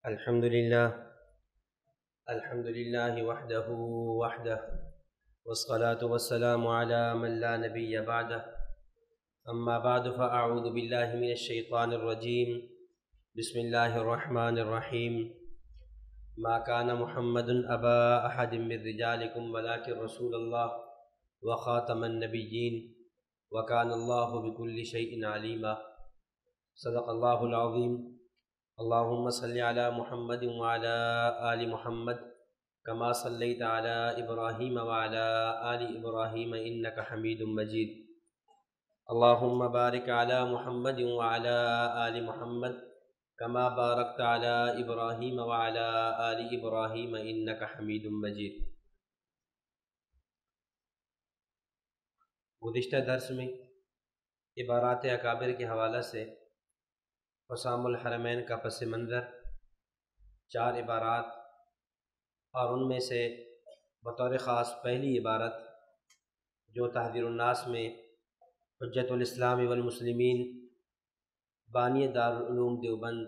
الحمد للہ وحدہ والصلاة والسلام على من لا نبی بعدہ اما بعد فاعوذ باللہ من الشیطان الرجیم بسم اللہ الرحمن الرحیم ما كان محمد ابا احد من رجالکم ولكن رسول اللہ وخاتم النبیین وكان اللہ بكل شیء علیما صدق اللہ العظیم اللہم صلی علی محمد وعلی آل محمد کما صلیت علی ابراہیم وعلی آل ابراہیم انک حمید مجید اللہم بارک علی محمد وعلی آل محمد کما بارکت علی ابراہیم وعلی آل ابراہیم انک حمید مجید۔ گزشتہ درس میں عبارات اکابر کے حوالہ سے حسام الحرمین کا پس منظر 4 عبارات اور ان میں سے بطور خاص پہلی عبارت جو تحذیر الناس میں حجت الاسلام والمسلمین بانی دارالعلوم دیوبند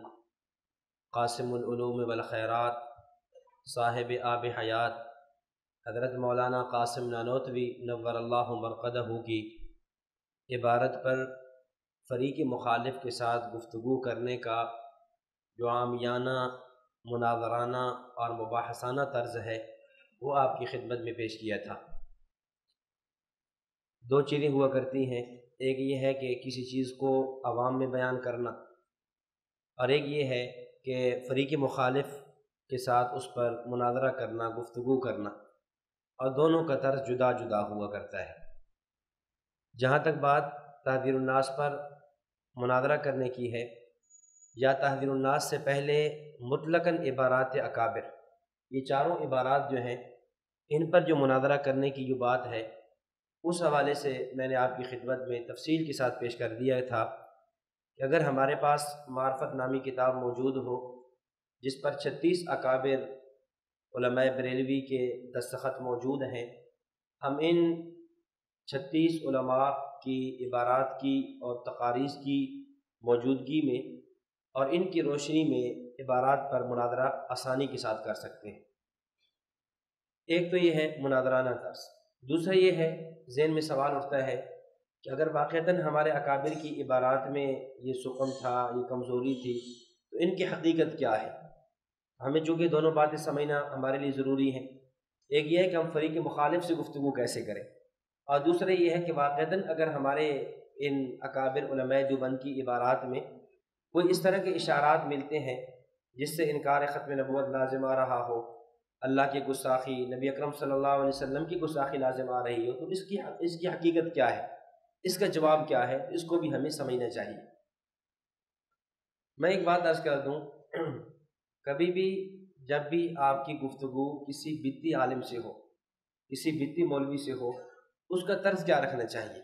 قاسم العلوم والخیرات صاحب آب حیات حضرت مولانا قاسم نانوتوی نور اللہ مرقدہ کی عبارت پر فریق مخالف کے ساتھ گفتگو کرنے کا جو عامیانہ مناظرانہ اور مباحثانہ طرز ہے وہ آپ کی خدمت میں پیش کیا تھا۔ 2 چیزیں ہوا کرتی ہیں، ایک یہ ہے کہ کسی چیز کو عوام میں بیان کرنا، اور ایک یہ ہے کہ فریق مخالف کے ساتھ اس پر مناظرہ کرنا، گفتگو کرنا، اور دونوں کا طرز جدا جدا ہوا کرتا ہے۔ جہاں تک بات تحذیر الناس پر مناظرہ کرنے کی ہے یا تحذیر الناس سے پہلے مطلقاً عبارات اکابر، یہ چاروں عبارات جو ہیں ان پر جو مناظرہ کرنے کی جو بات ہے اس حوالے سے میں نے آپ کی خدمت میں تفصیل کے ساتھ پیش کر دیا تھا کہ اگر ہمارے پاس معرفت نامی کتاب موجود ہو جس پر 36 اکابر علماء بریلوی کے دستخط موجود ہیں، ہم ان 36 علماء کی عبارات کی اور تقاریض کی موجودگی میں اور ان کی روشنی میں عبارات پر مناظرہ آسانی کے ساتھ کر سکتے ہیں۔ ایک تو یہ ہے مناظرانہ طرز، دوسرا یہ ہے ذہن میں سوال اٹھتا ہے کہ اگر واقعتاً ہمارے اکابر کی عبارات میں یہ سقم تھا، یہ کمزوری تھی، تو ان کی حقیقت کیا ہے؟ ہمیں چونکہ دونوں باتیں سمجھنا ہمارے لیے ضروری ہیں۔ ایک یہ ہے کہ ہم فریق مخالف سے گفتگو کیسے کریں، اور دوسرا یہ ہے کہ واقعتاً اگر ہمارے ان اکابر علماء دیوبند کی عبارات میں کوئی اس طرح کے اشارات ملتے ہیں جس سے انکار ختم نبوت لازم آ رہا ہو، اللہ کی گستاخی، نبی اکرم صلی اللہ علیہ وسلم کی گستاخی لازم آ رہی ہو، تو اس کی حقیقت کیا ہے، اس کا جواب کیا ہے، اس کو بھی ہمیں سمجھنا چاہیے۔ میں ایک بات عرض کر دوں، کبھی بھی جب بھی آپ کی گفتگو کسی بدعی عالم سے ہو، کسی بدعی مولوی سے ہو، اس کا طرز کیا رکھنا چاہیے؟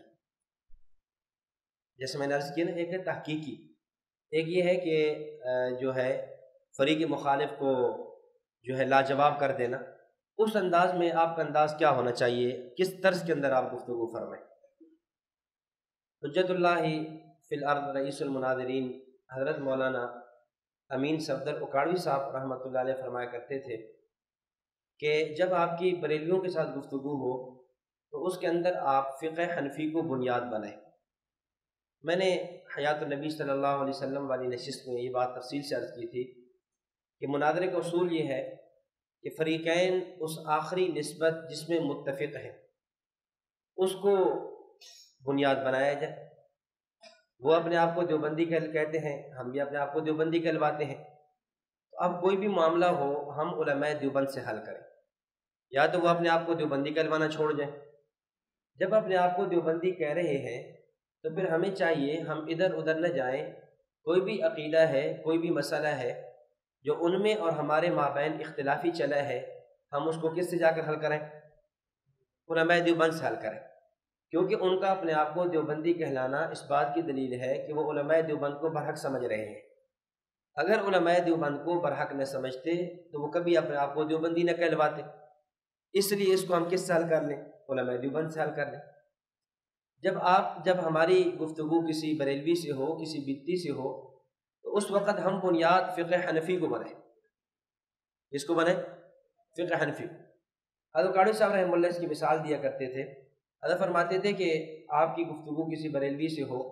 جیسے میں نے عرض کیا نا، ایک ہے تحقیقی، ایک یہ ہے کہ جو ہے فریق مخالف کو جو ہے لاجواب کر دینا۔ اس انداز میں آپ کا انداز کیا ہونا چاہیے، کس طرز کے اندر آپ گفتگو فرمائیں۔ حجت اللہ فی الارض رئیس المناظرین حضرت مولانا امین صفدر اکاڑوی صاحب رحمۃ اللہ علیہ فرمایا کرتے تھے کہ جب آپ کی بریلویوں کے ساتھ گفتگو ہو تو اس کے اندر آپ فقہ حنفی کو بنیاد بنائیں۔ میں نے حیات النبی صلی اللہ علیہ وسلم والی نشست میں یہ بات تفصیل سے عرض کی تھی کہ مناظرے کا اصول یہ ہے کہ فریقین اس آخری نسبت جس میں متفق ہیں اس کو بنیاد بنایا جائے۔ وہ اپنے آپ کو دیوبندی کہتے ہیں، ہم بھی اپنے آپ کو دیوبندی کہلواتے ہیں، تو اب کوئی بھی معاملہ ہو ہم علماء دیوبند سے حل کریں، یا تو وہ اپنے آپ کو دیوبندی کہلوانا چھوڑ جائیں۔ جب اپنے آپ کو دیوبندی کہہ رہے ہیں تو پھر ہمیں چاہیے ہم ادھر ادھر نہ جائیں، کوئی بھی عقیدہ ہے، کوئی بھی مسئلہ ہے جو ان میں اور ہمارے مابین اختلافی چلا ہے، ہم اس کو کس سے جا کر حل کریں؟ علماء دیوبند سے حل کریں، کیونکہ ان کا اپنے آپ کو دیوبندی کہلانا اس بات کی دلیل ہے کہ وہ علماء دیوبند کو برحق سمجھ رہے ہیں۔ اگر علماء دیوبند کو برحق نہ سمجھتے تو وہ کبھی اپنے آپ کو دیوبندی نہ کہلواتے، اس لیے اس کو ہم کس سے حل کر لیں؟ علماء دیوبند سے حل کر لیں۔ جب ہماری گفتگو کسی بریلوی سے ہو، کسی بدعی سے ہو، تو اس وقت ہم بنیاد فقہ حنفی کو بنائیں۔ اس کو بنائیں فقہ حنفی۔ حضرت قاضی صاحب رحمہ اللہ اس کی مثال دیا کرتے تھے۔ حضرت فرماتے تھے کہ آپ کی گفتگو کسی بریلوی سے ہو،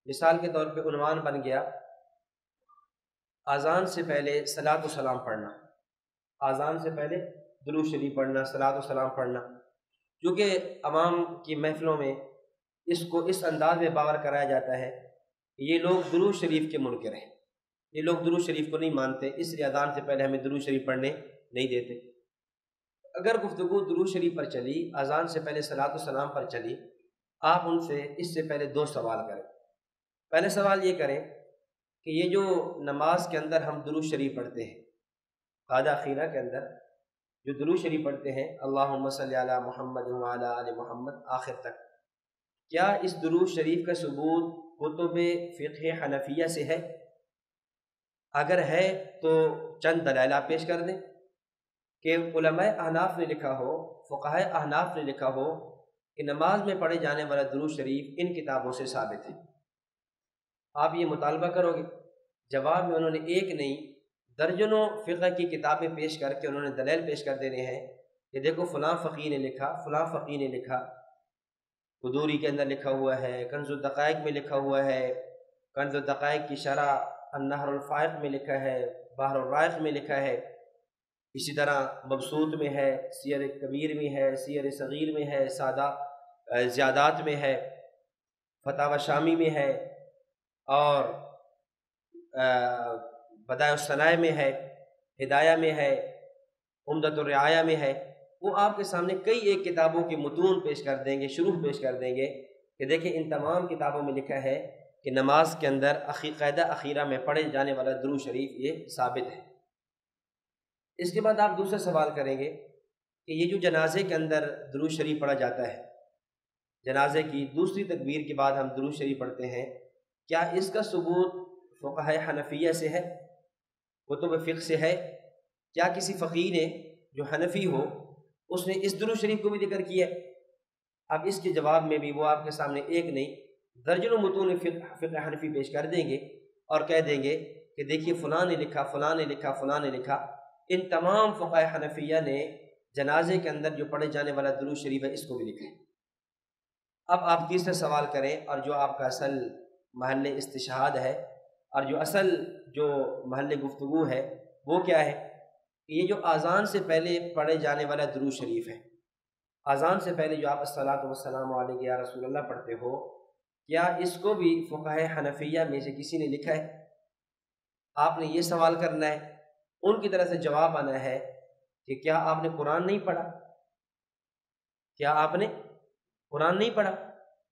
مثال کے طور پہ عنوان بن گیا اذان سے پہلے صلاۃ و سلام پڑھنا، اذان سے پہلے درود شریف پڑھنا، صلاۃ و سلام پڑھنا، کیونکہ عوام کی محفلوں میں اس کو اس انداز میں باور کرایا جاتا ہے کہ یہ لوگ درود شریف کے منکر ہیں، یہ لوگ درود شریف کو نہیں مانتے، اس لیے اذان سے پہلے ہمیں درود شریف پڑھنے نہیں دیتے۔ اگر گفتگو درود شریف پر چلی، اذان سے پہلے صلاۃ و سلام پر چلی، آپ ان سے اس سے پہلے دو سوال کریں۔ پہلے سوال یہ کریں کہ یہ جو نماز کے اندر ہم درود شریف پڑھتے ہیں، قاعدہ اخیرہ کے اندر جو درود شریف پڑھتے ہیں اللہم صلی علی محمد وعلی آل محمد آخر تک، کیا اس درود شریف کا ثبوت کتب فقہ حنفیہ سے ہے؟ اگر ہے تو چند دلائل آپ پیش کر دیں کہ علماء احناف نے لکھا ہو، فقہاء احناف نے لکھا ہو کہ نماز میں پڑھے جانے والا درود شریف ان کتابوں سے ثابت ہے۔ آپ یہ مطالبہ کرو گے، جواب میں انہوں نے ایک نہیں درجنوں فقہ کی کتابیں پیش کر کے انہوں نے دلائل پیش کر دینے ہیں کہ دیکھو فلاں فقیہ نے لکھا، فلاں فقیہ نے لکھا، قدوری کے اندر لکھا ہوا ہے، کنز الدقائق میں لکھا ہوا ہے، کنز الدقائق کی شرح النہر الفائق میں لکھا ہے، بحر الرائق میں لکھا ہے، اسی طرح مبسوط میں ہے، سیر کبیر میں ہے، سیر صغیر میں ہے، سادہ زیادات میں ہے، فتاوی شامی میں ہے، اور بدائع الصنائع میں ہے، ہدایہ میں ہے، عمدۃ الرعایہ میں ہے۔ وہ آپ کے سامنے کئی ایک کتابوں کے متون پیش کر دیں گے، شروح پیش کر دیں گے کہ دیکھیں ان تمام کتابوں میں لکھا ہے کہ نماز کے اندر قاعدہ اخیرہ میں پڑھے جانے والا درود شریف یہ ثابت ہے۔ اس کے بعد آپ دوسرا سوال کریں گے کہ یہ جو جنازے کے اندر درود شریف پڑھا جاتا ہے، جنازے کی دوسری تکبیر کے بعد ہم درود شریف پڑھتے ہیں، کیا اس کا ثبوت فقہ حنفیہ سے ہے، کتب فقہ سے ہے؟ کیا کسی فقیہ نے جو حنفی ہو اس نے اس درود شریف کو بھی ذکر کیا ہے؟ اب اس کے جواب میں بھی وہ آپ کے سامنے ایک نہیں درجنوں متون فقہ حنفی پیش کر دیں گے اور کہہ دیں گے کہ دیکھیے فلاں نے لکھا، فلاں نے لکھا، فلاں نے لکھا۔ ان تمام فقہ حنفیہ نے جنازے کے اندر جو پڑھے جانے والا درود شریف ہے اس کو بھی لکھا ہے۔ اب آپ تیسرا سوال کریں، اور جو آپ کا اصل محل استشہاد ہے اور جو اصل جو محل گفتگو ہے وہ کیا ہے؟ یہ جو اذان سے پہلے پڑھے جانے والا درود شریف ہے، اذان سے پہلے جو آپ الصلاۃ والسلام علیک یا رسول اللہ پڑھتے ہو، کیا اس کو بھی فقہ حنفیہ میں سے کسی نے لکھا ہے؟ آپ نے یہ سوال کرنا ہے، ان کی طرف سے جواب آنا ہے کہ کیا آپ نے قرآن نہیں پڑھا؟ کیا آپ نے قرآن نہیں پڑھا؟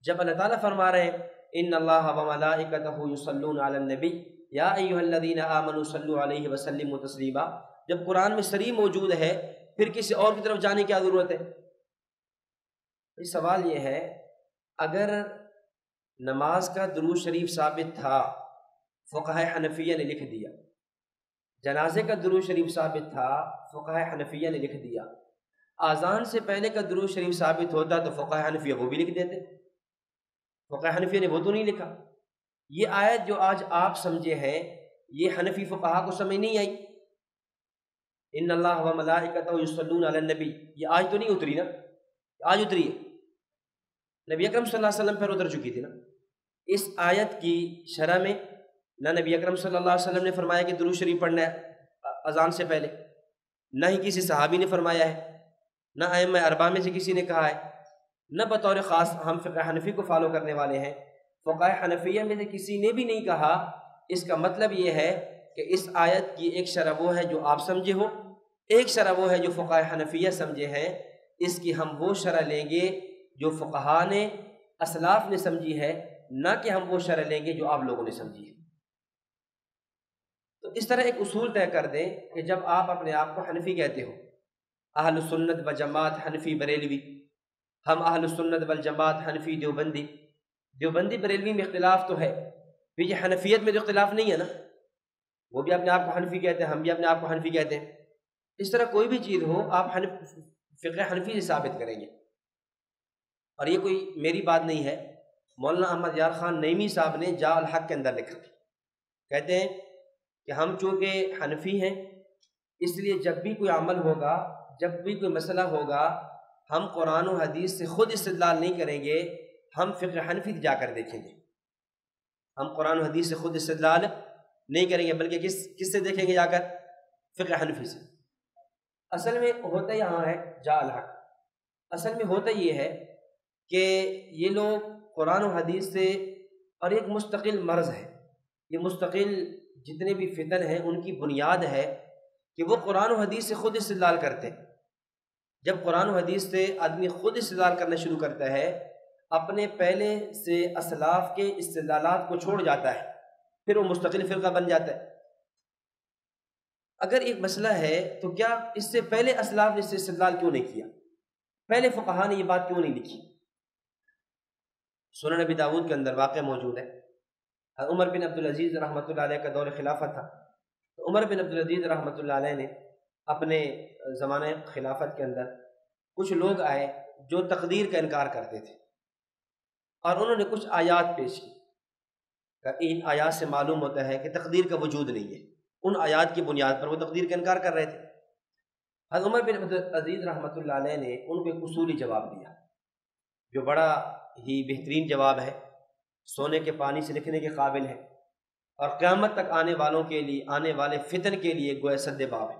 جب اللہ تعالیٰ فرما رہے ہیں ان اللہ وملائکتہ یصلون علی النبی یا ایھا الذین آمنوا صلوا علیہ وسلموا تسلیما، جب قرآن میں صریح موجود ہے پھر کسی اور کی طرف جانے کی کیا ضرورت ہے؟ سوال یہ ہے اگر نماز کا درود شریف ثابت تھا فقہ حنفیہ نے لکھ دیا، جنازے کا درود شریف ثابت تھا فقہ حنفیہ نے لکھ دیا، اذان سے پہلے کا درود شریف ثابت ہوتا تو فقہ حنفیہ وہ بھی لکھ دیتے، فقہ حنفیہ نے وہ تو نہیں لکھا۔ یہ آیت جو آج آپ سمجھے ہیں یہ حنفی فقہا کو سمجھ نہیں آئی، ان اللہ و ملائکتہ یصلون علی النبی، یہ آج تو نہیں اتری نا، آج اتری ہے، نبی اکرم صلی اللہ علیہ وسلم پر اتر چکی تھی نا۔ اس آیت کی شرح میں نہ نبی اکرم صلی اللہ علیہ وسلم نے فرمایا کہ درود شریف پڑھنا ہے اذان سے پہلے، نہ ہی کسی صحابی نے فرمایا ہے، نہ ائمہ اربعہ میں سے کسی نے کہا ہے، نہ بطور خاص ہم فقہ حنفی کو فالو کرنے والے ہیں، فقہ حنفیہ میں سے کسی نے بھی نہیں کہا۔ اس کا مطلب یہ ہے کہ اس آیت کی ایک شرح وہ ہے جو آپ سمجھے ہو، ایک شرح وہ ہے جو فقہ حنفیہ سمجھے ہیں۔ اس کی ہم وہ شرح لیں گے جو فقہا نے اسلاف نے سمجھی ہے، نہ کہ ہم وہ شرح لیں گے جو آپ لوگوں نے سمجھی ہے۔ تو اس طرح ایک اصول طے کر دیں کہ جب آپ اپنے آپ کو حنفی کہتے ہو، اہل سنت و جماعت حنفی بریلوی، ہم اہل سنت والجماعت حنفی دیوبندی، دیوبندی بریلوی میں اختلاف تو ہے، پھر یہ حنفیت میں تو اختلاف نہیں ہے نا، وہ بھی اپنے آپ کو حنفی کہتے ہیں، ہم بھی اپنے آپ کو حنفی کہتے ہیں۔ اس طرح کوئی بھی چیز ہو آپ فقہ حنفی سے ثابت کریں گے، اور یہ کوئی میری بات نہیں ہے، مولانا احمد یار خان نعیمی صاحب نے جاء الحق کے اندر لکھا، کہتے ہیں کہ ہم چونکہ حنفی ہیں اس لیے جب بھی کوئی عمل ہوگا، جب بھی کوئی مسئلہ ہوگا، ہم قرآن و حدیث سے خود استدلال نہیں کریں گے، ہم فقہ حنفی جا کر دیکھیں گے۔ ہم قرآن و حدیث سے خود استدلال نہیں کریں گے، بلکہ کس سے دیکھیں گے؟ جا کر فقہ حنفی سے۔ اصل میں ہوتا یہاں ہے جا الحق، اصل میں ہوتا یہ ہے کہ یہ لوگ قرآن و حدیث سے، اور ایک مستقل مرض ہے، یہ مستقل جتنے بھی فتن ہیں ان کی بنیاد ہے کہ وہ قرآن و حدیث سے خود استدلال کرتے ہیں۔ جب قرآن و حدیث سے آدمی خود استدلال کرنا شروع کرتا ہے، اپنے پہلے سے اسلاف کے استدلالات کو چھوڑ جاتا ہے، پھر وہ مستقل فرقہ بن جاتا ہے۔ اگر ایک مسئلہ ہے تو کیا اس سے پہلے اسلاف نے اس سے استدلال کیوں نہیں کیا؟ پہلے فقہا نے یہ بات کیوں نہیں لکھی؟ سنن نبی داؤد کے اندر واقعہ موجود ہے، عمر بن عبدالعزیز رحمۃ اللہ علیہ کا دور خلافت تھا، تو عمر بن عبدالعزیز رحمۃ اللہ علیہ نے اپنے زمانہ خلافت کے اندر کچھ لوگ آئے جو تقدیر کا انکار کرتے تھے، اور انہوں نے کچھ آیات پیش کی کہ ان آیات سے معلوم ہوتا ہے کہ تقدیر کا وجود نہیں ہے۔ ان آیات کی بنیاد پر وہ تقدیر کا انکار کر رہے تھے۔ حضرت عمر بن عبدالعزیز رحمۃ اللہ علیہ نے ان کو ایک اصولی جواب دیا، جو بڑا ہی بہترین جواب ہے، سونے کے پانی سے لکھنے کے قابل ہے، اور قیامت تک آنے والوں کے لیے، آنے والے فتن کے لیے گویا سد باب ہے۔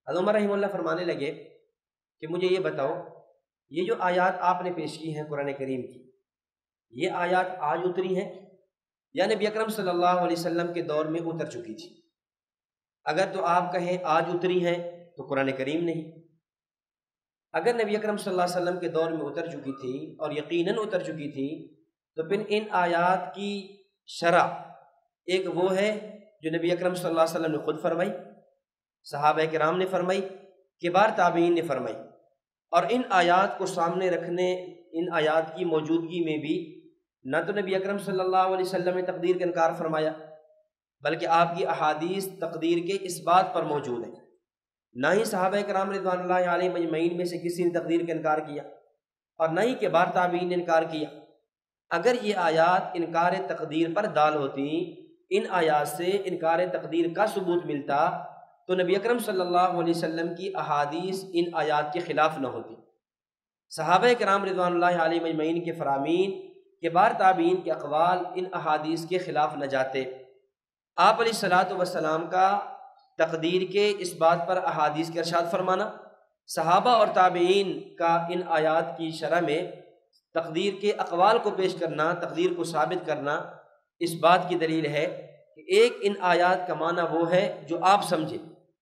حضرت عمر رحمہ اللہ فرمانے لگے کہ مجھے یہ بتاؤ، یہ جو آیات آپ نے پیش کی ہیں قرآن کریم کی، یہ آیات آج اتری ہیں یا نبی اکرم صلی اللہ علیہ وسلم کے دور میں اتر چکی تھی؟ اگر تو آپ کہیں آج اتری ہیں تو قرآن کریم نہیں، اگر نبی اکرم صلی اللہ علیہ وسلم کے دور میں اتر چکی تھی اور یقیناً اتر چکی تھی، تو پھر ان آیات کی شرح ایک وہ ہے جو نبی اکرم صلی اللہ علیہ وسلم نے خود فرمائی، صحابہ کرام نے فرمائی، کبار تابعین نے فرمائی، اور ان آیات کو سامنے رکھنے، ان آیات کی موجودگی میں بھی نہ تو نبی اکرم صلی اللہ علیہ وسلم نے تقدیر کا انکار فرمایا، بلکہ آپ کی احادیث تقدیر کے اس بات پر موجود ہیں، نہ ہی صحابہ کرام رضوان اللہ علیہ مجمعین میں سے کسی نے تقدیر کا انکار کیا، اور نہ ہی کبار تابعین نے انکار کیا۔ اگر یہ آیات انکار تقدیر پر دال ہوتی، ان آیات سے انکار تقدیر کا ثبوت ملتا، تو نبی اکرم صلی اللہ علیہ وسلم کی احادیث ان آیات کے خلاف نہ ہوتی، صحابہ کرام رضوان اللہ علیہ مجمعین کے فرامین، کبار تابعین کے اقوال ان احادیث کے خلاف نہ جاتے۔ آپ علیہ الصلاۃ والسلام کا تقدیر کے اس بات پر احادیث کے ارشاد فرمانا، صحابہ اور تابعین کا ان آیات کی شرح میں تقدیر کے اقوال کو پیش کرنا، تقدیر کو ثابت کرنا، اس بات کی دلیل ہے کہ ایک ان آیات کا معنی وہ ہے جو آپ سمجھے،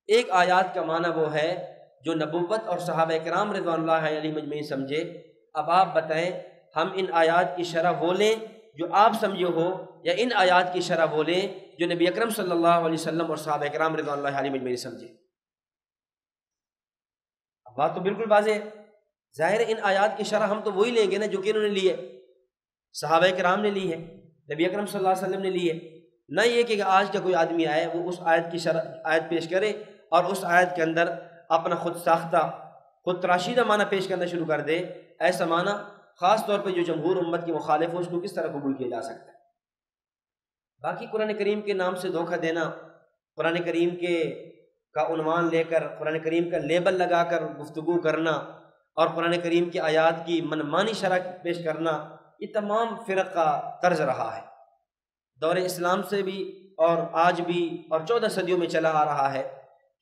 ایک آیات کا معنی وہ ہے جو نبوت اور صحابہ کرام رضوان اللہ علیہ مجمعین سمجھے۔ اب آپ بتائیں، ہم ان آیات کی شرح وہ لیں جو آپ سمجھے ہو، یا ان آیات کی شرح وہ لیں جو نبی اکرم صلی اللہ علیہ وسلم اور صحابہ کرام رضوان اللہ علیہ مجمعین سمجھے؟ اب بات تو بالکل واضح ہے، ظاہر ان آیات کی شرح ہم تو وہی لیں گے نا جو کہ انہوں نے لی ہے، صحابہ کرام نے لی ہے، نبی اکرم صلی اللہ علیہ وسلم نے لی ہے، نہ یہ کہ آج کا کوئی آدمی آئے وہ اس آیت کی شرح آیت پیش کرے اور اس آیت کے اندر اپنا خود ساختہ، خود تراشیدہ معنی پیش کرنا شروع کر دے۔ ایسا معنی خاص طور پہ جو جمہور امت کی مخالف ہو، اس کو کس طرح قبول کیا جا سکتا ہے؟ باقی قرآن کریم کے نام سے دھوکہ دینا، قرآن کریم کا عنوان لے کر، قرآن کریم کا لیبل لگا کر گفتگو کرنا، اور قرآن کریم کی آیات کی منمانی شرح پیش کرنا، یہ تمام فرق کا طرز رہا ہے، دور اسلام سے بھی اور آج بھی اور 14 صدیوں میں چلا آ رہا ہے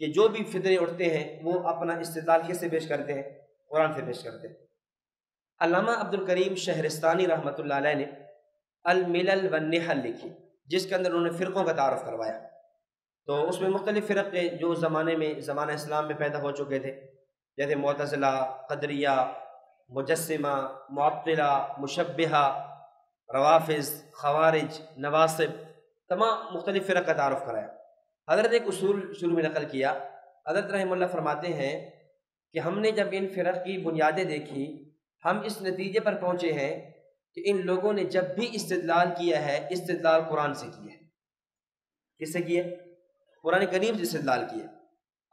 کہ جو بھی فتنے اٹھتے ہیں وہ اپنا استدلال کس سے پیش کرتے ہیں؟ قرآن سے پیش کرتے ہیں۔ علامہ عبد الکریم شہرستانی رحمۃ اللہ علیہ نے الملل والنحل لکھی، جس کے اندر انہوں نے فرقوں کا تعارف کروایا، تو اس میں مختلف فرقے جو زمانہ اسلام میں پیدا ہو چکے تھے، جیسے معتزلہ، قدریہ، مجسمہ، معطلہ، مشبہہ، روافض، خوارج، نواصب، تمام مختلف فرق کا تعارف کرایا۔ حضرت ایک اصول شروع میں نقل کیا، حضرت رحمہ اللہ فرماتے ہیں کہ ہم نے جب ان فرق کی بنیادیں دیکھی، ہم اس نتیجے پر پہنچے ہیں کہ ان لوگوں نے جب بھی استدلال کیا ہے، استدلال قرآن سے کیا ہے۔ کس سے کیا؟ قرآن کریم سے استدلال کیا۔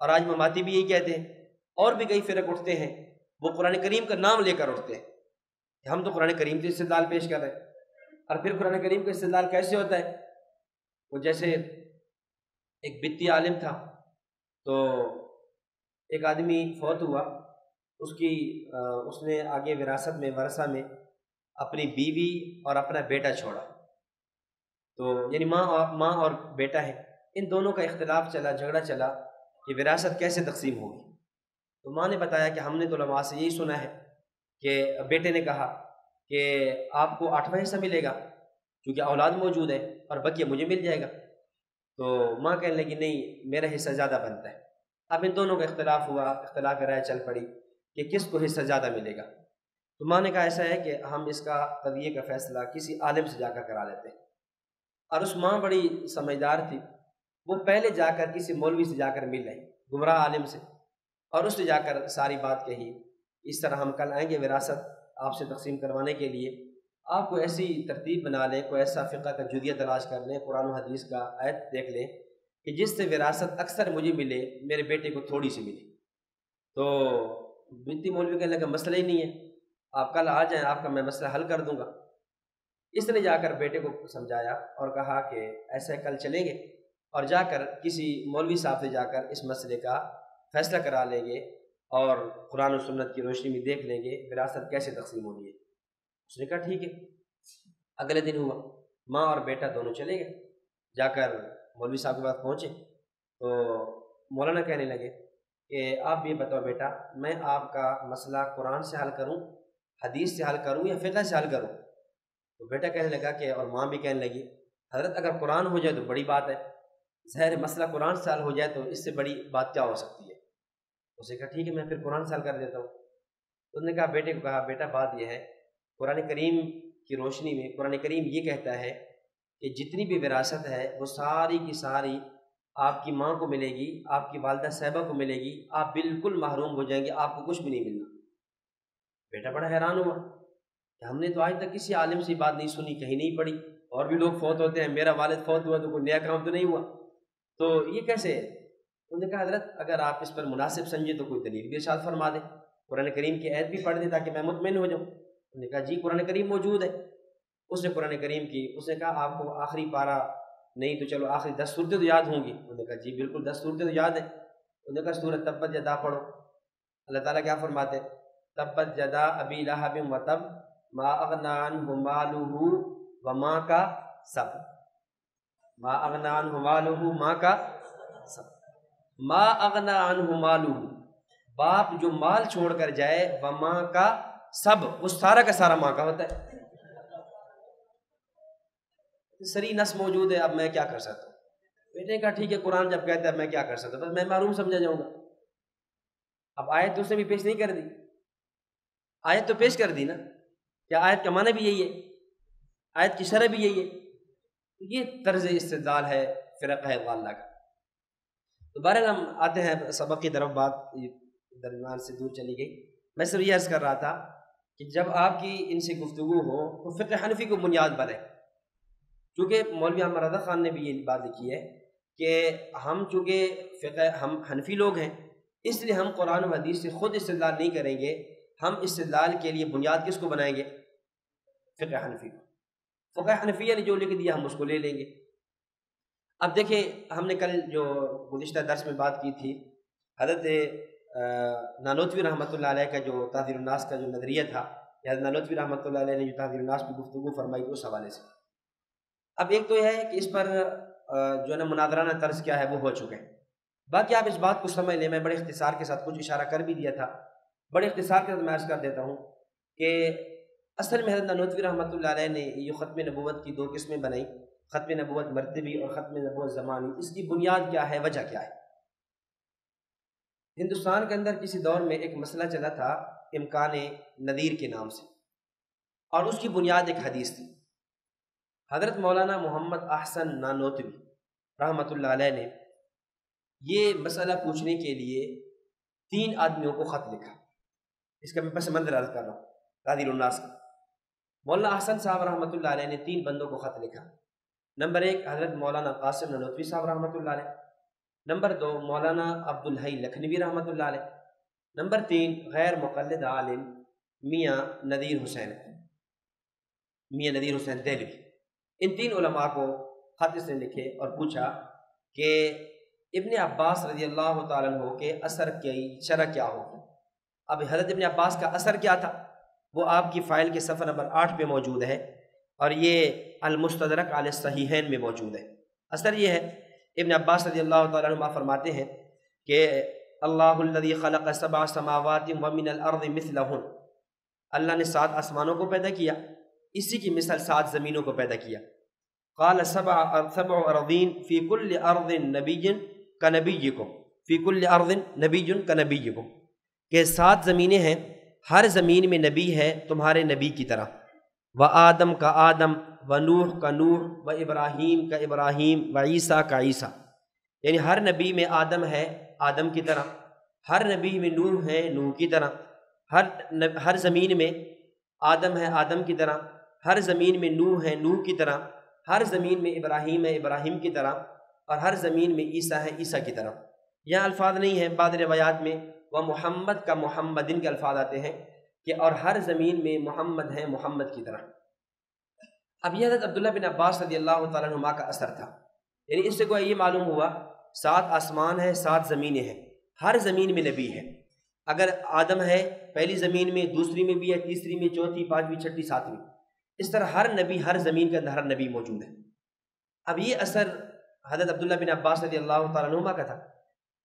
اور آج مماتی بھی یہی کہتے ہیں، اور بھی کئی فرق اٹھتے ہیں، وہ قرآن کریم کا نام لے کر اٹھتے ہیں کہ ہم تو قرآن کریم سے استدلال پیش کر رہے ہیں۔ اور پھر قرآن کریم کا استدلال کیسے ہوتا ہے؟ وہ جیسے ایک بتی عالم تھا، تو ایک آدمی فوت ہوا، اس نے آگے وراثت میں ورثہ میں اپنی بیوی اور اپنا بیٹا چھوڑا، تو یعنی ماں اور بیٹا ہے، ان دونوں کا اختلاف چلا، جھگڑا چلا کہ وراثت کیسے تقسیم ہوگی۔ تو ماں نے بتایا کہ ہم نے تو علماء سے یہی سنا ہے کہ بیٹے نے کہا کہ آپ کو 8واں حصہ ملے گا کیونکہ اولاد موجود ہے، اور بقیہ مجھے مل جائے گا۔ تو ماں کہنے لگی نہیں، میرا حصہ زیادہ بنتا ہے۔ اب ان دونوں کا اختلاف ہوا، اختلاف رائے چل پڑی کہ کس کو حصہ زیادہ ملے گا۔ تو ماں نے کہا ایسا ہے کہ ہم اس کا قضیے کا فیصلہ کسی عالم سے جا کر کرا لیتے ہیں، اور اس ماں بڑی سمجھدار تھی، وہ پہلے جا کر کسی مولوی سے جا کر مل رہی، گمراہ عالم سے، اور اس سے جا کر ساری بات کہی، اس طرح ہم کل آئیں گے وراثت آپ سے تقسیم کروانے کے لیے، آپ کو ایسی ترتیب بنا لیں، کوئی ایسا فقہ کا جزیہ تلاش کر لیں، قرآن و حدیث کا آیت دیکھ لیں کہ جس سے وراثت اکثر مجھے ملے، میرے بیٹے کو تھوڑی سی ملے۔ تو بنتی مولوی کہنے لگا مسئلہ ہی نہیں ہے، آپ کل آ جائیں، آپ کا میں مسئلہ حل کر دوں گا۔ اس نے جا کر بیٹے کو سمجھایا اور کہا کہ ایسے کل چلیں گے اور جا کر کسی مولوی صاحب سے جا کر اس مسئلے کا فیصلہ کرا لیں گے اور قرآن و سنت کی روشنی میں دیکھ لیں گے وراثت کیسے تقسیم ہونی ہے۔ اس نے کہا ٹھیک ہے۔ اگلے دن ہوا، ماں اور بیٹا دونوں چلے گئے، جا کر مولوی صاحب کے پاس پہنچے تو مولانا کہنے لگے کہ آپ یہ بتاؤ بیٹا، میں آپ کا مسئلہ قرآن سے حل کروں، حدیث سے حل کروں یا فقہ سے حل کروں؟ تو بیٹا کہنے لگا کہ، اور ماں بھی کہنے لگی، حضرت اگر قرآن ہو جائے تو بڑی بات ہے، ظاہر مسئلہ قرآن سے حل ہو جائے تو اس سے بڑی بات کیا ہو سکتی ہے۔ اس نے کہا ٹھیک ہے، میں پھر قرآن سے حل کر دیتا ہوں۔ تو انہوں نے کہا بیٹے کو کہا بیٹا بات یہ ہے، قرآن کریم کی روشنی میں قرآن کریم یہ کہتا ہے کہ جتنی بھی وراثت ہے وہ ساری کی ساری آپ کی ماں کو ملے گی، آپ کی والدہ صاحبہ کو ملے گی، آپ بالکل محروم ہو جائیں گے، آپ کو کچھ بھی نہیں ملنا۔ بیٹا بڑا حیران ہوا کہ ہم نے تو آج تک کسی عالم سے بات نہیں سنی، کہیں نہیں پڑھی، اور بھی لوگ فوت ہوتے ہیں، میرا والد فوت ہوا تو کوئی نیا کام تو نہیں ہوا، تو یہ کیسے ہے؟ انہوں نے کہا حضرت اگر آپ اس پر مناسب سمجھے تو کوئی دلیل بھی ارشاد فرما دیں، قرآن کریم کی آیت بھی پڑھ دیں تاکہ میں مطمئن ہو جاؤں۔ انہوں نے کہا جی قرآن کریم موجود ہے۔ اس نے قرآن کریم کی، اس نے کہا آپ کو آخری پارہ نہیں تو چلو آخری 10 صورتیں تو یاد ہوں گی؟ انہوں نے کہا جی بالکل 10 صورتیں تو یاد ہیں۔ انہوں نے کہا سورۃ تبت یدا پڑھو۔ اللہ تعالیٰ کیا فرماتے ہیں؟ تبت یدا ابی لہب وتب ما اغنی عنہ مالہ وما کسب، ما اغنی عنہ مالہ ما کسب، ما اغنی عنہ مالہ، باپ جو مال چھوڑ کر جائے، وما کا سب، وہ سارا کا سارا ماں کا ہوتا ہے۔ سری نس موجود ہے، اب میں کیا کر سکتا ہوں؟ بیٹے نے کہا ٹھیک ہے، قرآن جب کہتا ہے میں کیا کر سکتا ہوں، بس میں محروم سمجھا جاؤں گا۔ اب آیت تو اس نے بھی پیش نہیں کر دی، آیت تو پیش کر دی نا، کیا آیت کا معنی بھی یہی ہے، آیت کی شرح بھی یہی ہے؟ یہ طرز استدلال ہے فرقہ ضالہ کا۔ تو بہرحال ہم آتے ہیں سبق کی طرف، بات درمیان سے دور چلی گئی۔ میں صرف یہ عرض کر رہا تھا کہ جب آپ کی ان سے گفتگو ہو تو فقہ حنفی کو بنیاد بنے، چونکہ مولوی احمد رضا خان نے بھی یہ بات لکھی ہے کہ ہم چونکہ فقہ ہم حنفی لوگ ہیں، اس لیے ہم قرآن و حدیث سے خود استدلال نہیں کریں گے، ہم استدلال کے لیے بنیاد کس کو بنائیں گے؟ فقہ حنفی کو۔ فقہ حنفیہ نے جو لکھ دیا ہم اس کو لے لیں گے۔ اب دیکھیں ہم نے کل جو گزشتہ درس میں بات کی تھی، حضرت نانوتوی رحمۃ اللہ علیہ کا جو تحذیر الناس کا جو نظریہ تھا، حضرت نانوتوی رحمۃ اللہ علیہ نے جو تحذیر الناس کی گفتگو فرمائی اس حوالے سے، اب ایک تو یہ ہے کہ اس پر جو ہے نا مناظرانہ طرز کیا ہے وہ ہو چکے ہیں، باقی آپ اس بات کو سمجھ لیں، میں بڑے اختصار کے ساتھ کچھ اشارہ کر بھی دیا تھا، بڑے اختصار کے ساتھ میں عرض کر دیتا ہوں کہ اصل میں حضرت نانوتوی رحمۃ اللہ علیہ نے یہ ختم نبوت کی 2 قسمیں بنائی، ختم نبوت مرتبی اور ختم نبوت زمانی۔ اس کی بنیاد کیا ہے، وجہ کیا ہے؟ ہندوستان کے اندر کسی دور میں ایک مسئلہ چلا تھا امکان نذیر کے نام سے، اور اس کی بنیاد ایک حدیث تھی۔ حضرت مولانا محمد احسن نانوتوی رحمۃ اللہ علیہ نے یہ مسئلہ پوچھنے کے لیے 3 آدمیوں کو خط لکھا، اس کا میں پس منظر عرض کر رہا ہوں تحذیر الناس کا۔ مولانا احسن صاحب رحمۃ اللہ علیہ نے 3 بندوں کو خط لکھا، نمبر 1 حضرت مولانا قاسم نانوتوی صاحب رحمۃ اللہ علیہ، نمبر 2 مولانا عبدالحی لکھنوی رحمۃ اللہ علیہ، نمبر 3 غیر مقلد عالم میاں نذیر حسین دہلوی۔ ان 3 علماء کو خط اس نے لکھے اور پوچھا کہ ابن عباس رضی اللہ تعالیٰ عنہ کے اثر کی شرح کیا ہوگی؟ اب حضرت ابن عباس کا اثر کیا تھا وہ آپ کی فائل کے صفحہ نمبر 8 پہ موجود ہے، اور یہ المستدرک علی الصحیحین میں موجود ہے۔ اثر یہ ہے، ابن عباس رضی اللہ تعالیٰ عنہ فرماتے ہیں کہ اللہ الذی خلق 7 سماوات ومن الارض مثلہن، اللہ نے 7 آسمانوں کو پیدا کیا، اسی کی مثل 7 زمینوں کو پیدا کیا۔ قال 7 ارضین فی کل ارض نبی کنبیکم، فی کل ارض نبی کنبیکم، کہ 7 زمینیں ہیں، ہر زمین میں نبی ہے تمہارے نبی کی طرح۔ و آدم کا آدم، و نوح کا نوح، و ابراہیم کا ابراہیم، و عیسیٰ کا عیسیٰ، یعنی ہر نبی میں آدم ہے آدم کی طرح، ہر نبی میں نوح ہے نوح کی طرح، ہر زمین میں آدم ہے آدم کی طرح، ہر زمین میں نوح ہے نوح کی طرح، ہر زمین میں ابراہیم ہے ابراہیم کی طرح، اور ہر زمین میں عیسیٰ ہے عیسیٰ کی طرح۔ یہاں الفاظ نہیں ہیں، بعض روایات میں وہ محمد کا محمدن کے الفاظ آتے ہیں کہ اور ہر زمین میں محمد ہے محمد کی طرح۔ اب یہ حضرت عبداللہ بن عباس رضی اللہ تعالیٰ عنہما کا اثر تھا، یعنی اس سے کوئی یہ معلوم ہوا 7 آسمان ہیں 7 زمینیں ہیں، ہر زمین میں نبی ہے۔ اگر آدم ہے پہلی زمین میں، دوسری میں بھی ہے، تیسری میں، چوتھی، 5ویں، 6، 7ویں، اس طرح ہر نبی ہر زمین کے اندر ہر نبی موجود ہے۔ اب یہ اثر حضرت عبداللہ بن عباس رضی اللہ تعالیٰ عنہما کا تھا،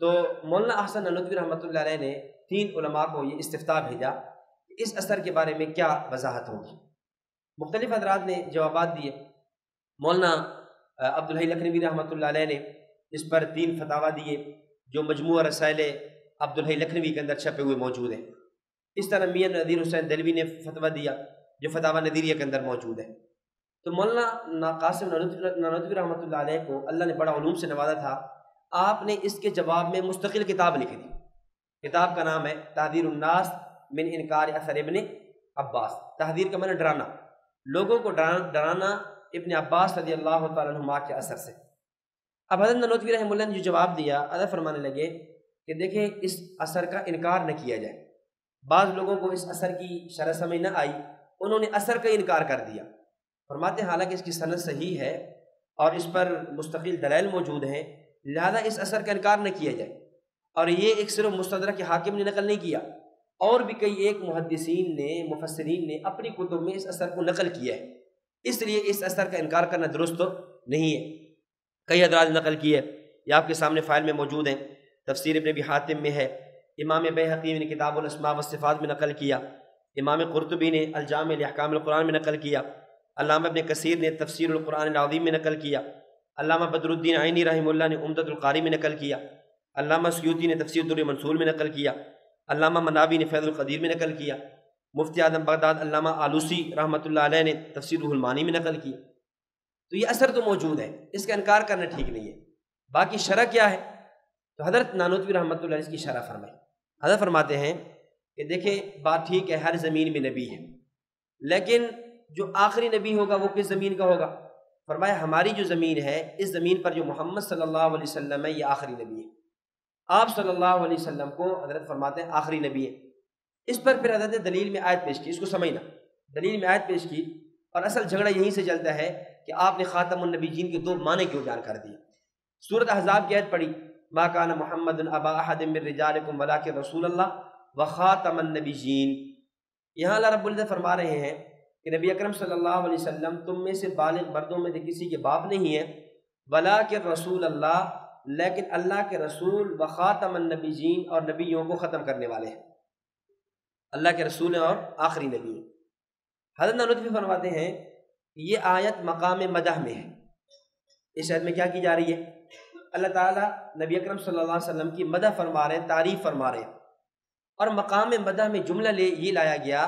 تو مولانا احسن نانوتوی رحمۃ اللہ علیہ نے 3 علماء کو یہ استفتاء بھیجا کہ اس اثر کے بارے میں کیا وضاحت ہوگی۔ مختلف حضرات نے جوابات دیے۔ مولانا عبدالحی لکھنوی رحمۃ اللہ علیہ نے اس پر 3 فتاویٰ دیے جو مجموعہ رسائل عبدالحی لکھنوی کے اندر چھپے ہوئے موجود ہیں۔ اس طرح میاں نذیر حسین دہلوی نے فتویٰ دیا جو فتاویٰ نذیریہ کے اندر موجود ہے۔ تو مولانا قاسم نانوتوی رحمۃ اللہ علیہ کو اللہ نے بڑا علوم سے نوازا تھا، آپ نے اس کے جواب میں مستقل کتاب لکھ دی۔ کتاب کا نام ہے تحذیر الناس من انکار اثر ابن عباس۔ تحذیر کا معنی ڈرانا، لوگوں کو ڈرانا ابن عباس رضی اللہ تعالیٰ عنہما کے اثر سے۔ اب حضرت نانوتوی رحمہ اللہ نے جو جواب دیا، حضرت فرمانے لگے کہ دیکھیں اس اثر کا انکار نہ کیا جائے۔ بعض لوگوں کو اس اثر کی شرح سمجھ نہ آئی، انہوں نے اثر کا انکار کر دیا۔ فرماتے ہیں حالانکہ اس کی سند صحیح ہے اور اس پر مستقل دلائل موجود ہیں، لہذا اس اثر کا انکار نہ کیا جائے۔ اور یہ ایک صرف مستدرک حاکم نے نقل نہیں کیا، اور بھی کئی ایک محدثین نے مفسرین نے اپنی کتب میں اس اثر کو نقل کیا ہے، اس لیے اس اثر کا انکار کرنا درست نہیں ہے۔ کئی حضرات نقل کیے، یہ آپ کے سامنے فائل میں موجود ہیں، تفسیر ابن ابی حاتم میں ہے، امام بیہقی نے کتاب الاسماء والصفات میں نقل کیا، امام قرطبی نے الجامع لاحکام القرآن میں نقل کیا، علامہ ابن کثیر نے تفسیر القرآن العظیم میں نقل کیا، علامہ بدر الدین عینی رحمہ اللہ نے عمدۃ القاری میں نقل کیا، علامہ سیوطی نے تفسیر در منصور میں نقل کیا، علامہ مناوی نے فیض القدیر میں نقل کیا، مفتی اعظم بغداد علامہ آلوسی رحمۃ اللہ علیہ نے تفسیر روح المانی میں نقل کیا۔ تو یہ اثر تو موجود ہے، اس کا انکار کرنا ٹھیک نہیں ہے۔ باقی شرح کیا ہے؟ تو حضرت نانوتوی رحمۃ اللہ علیہ اس کی شرح فرمائی۔ حضرت فرماتے ہیں کہ دیکھیں بات ٹھیک ہے، ہر زمین میں نبی ہے، لیکن جو آخری نبی ہوگا وہ کس زمین کا ہوگا؟ فرمایا ہماری جو زمین ہے، اس زمین پر جو محمد صلی اللہ علیہ وسلم ہے یہ آخری نبی ہے۔ آپ صلی اللہ علیہ وسلم کو حضرت فرماتے ہیں آخری نبی ہے۔ اس پر پھر حضرت نے دلیل میں آیت پیش کی، اس کو سمجھنا، دلیل میں آیت پیش کی، اور اصل جھگڑا یہیں سے چلتا ہے کہ آپ نے خاتم النبیین کے 2 معنی کیوں بیان کر دیے۔ سورۃ احزاب کی آیت پڑھی، ما کان محمد ابا احد من رجالکم ولکن رسول اللہ وخاتم النبیین۔ یہاں اللہ رب العزت فرما رہے ہیں کہ نبی اکرم صلی اللہ علیہ وسلم تم میں سے بالغ مردوں میں سے کسی کے باپ نہیں ہیں، ولکن رسول اللہ، لیکن اللہ کے رسول، وخاتم النبیین، اور نبیوں کو ختم کرنے والے ہیں۔ اللہ کے رسول ہیں اور آخری نبی ہیں۔ حضرت نانوتوی فرماتے ہیں کہ یہ آیت مقام مدح میں ہے۔ اس آیت میں کیا کی جا رہی ہے؟ اللہ تعالیٰ نبی اکرم صلی اللہ علیہ وسلم کی مدح فرما رہے ہیں، تعریف فرما رہے ہیں، اور مقام مدح میں جملہ یہ لایا گیا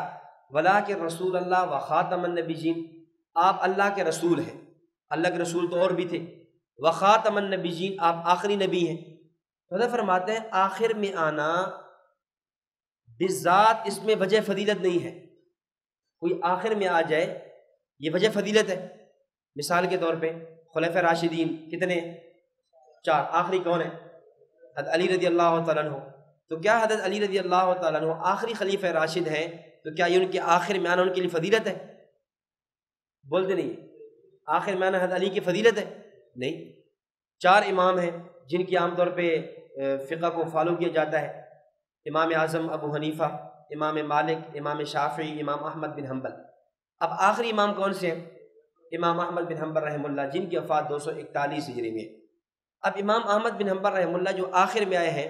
وَلَٰكِن رسول اللہ وخاتم النبیین، آپ اللہ کے رسول ہیں، اللہ کے رسول تو اور بھی تھے، وخاتم النبیین، آپ آخری نبی ہیں۔ حضرت فرماتے ہیں آخر میں آنا بالذات اس میں وجہ فضیلت نہیں ہے، کوئی آخر میں آ جائے یہ وجہ فضیلت ہے۔ مثال کے طور پہ خلفۂ راشدین کتنے؟ 4، آخری کون ہے؟ حضرت علی رضی اللہ تعالیٰ عنہ۔ تو کیا حضرت علی رضی اللہ تعالیٰ عنہ آخری خلیفہ راشد ہیں؟ تو کیا یہ ان کے آخر میں آنا ان کے لیے فضیلت ہے؟ بولتے نہیں، آخر میں آنا حضرت علی کی فضیلت ہے؟ نہیں۔ 4 امام ہیں، جن کی عام طور پہ فقہ کو فالو کیا جاتا ہے، امام اعظم ابو حنیفہ، امام مالک، امام شافعی، امام احمد بن حنبل۔ اب آخری امام کون سے ہیں؟ امام احمد بن حنبل رحمہ اللہ، جن کی وفات 241 ہجری میں۔ اب امام احمد بن حنبل رحمہ اللہ جو آخر میں آئے ہیں،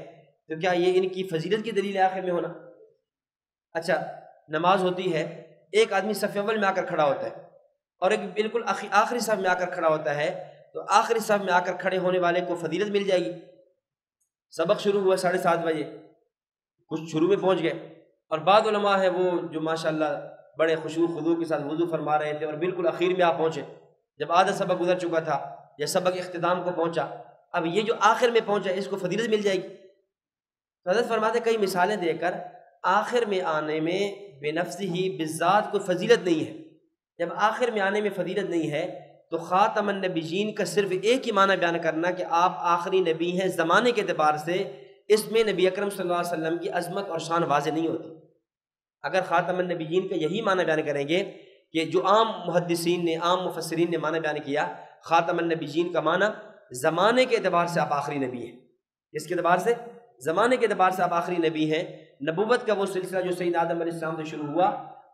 تو کیا یہ ان کی فضیلت کی دلیل ہے آخر میں ہونا؟ اچھا، نماز ہوتی ہے، ایک آدمی صف اول میں آ کر کھڑا ہوتا ہے اور ایک بالکل آخری صف میں آ کر کھڑا ہوتا ہے، تو آخری صف میں آ کر کھڑے ہونے والے کو فضیلت مل جائے گی۔ سبق شروع ہوا 7:30 بجے، کچھ شروع میں پہنچ گئے، اور بعض علماء ہیں وہ جو ماشاءاللہ بڑے خشوع خضوع کے ساتھ وضو فرما رہے تھے اور بالکل اخیر میں آپ پہنچے، جب آدھا سبق گزر چکا تھا یا سبق اختتام کو پہنچا، اب یہ جو آخر میں پہنچا اس کو فضیلت مل جائے گی۔ حضرت فرماتے کئی مثالیں دے کر آخر میں آنے میں بے نفسی ہی بالذات کوئی فضیلت نہیں ہے۔ جب آخر میں آنے میں فضیلت نہیں ہے تو خاتم النبیین کا صرف ایک ہی معنی بیان کرنا کہ آپ آخری نبی ہیں زمانے کے اعتبار سے، اس میں نبی اکرم صلی اللہ علیہ وسلم کی عظمت اور شان واضح نہیں ہوتی۔ اگر خاتم النبیین کا یہی معنی بیان کریں گے کہ جو عام محدثین نے، عام مفسرین نے معنی بیان کیا، خاتم النبیین کا معنی زمانے کے اعتبار سے آپ آخری نبی ہیں۔ اس کے اعتبار سے، زمانے کے اعتبار سے آپ آخری نبی ہیں۔ نبوت کا وہ سلسلہ جو سید آدم علیہ السلام سے شروع ہوا،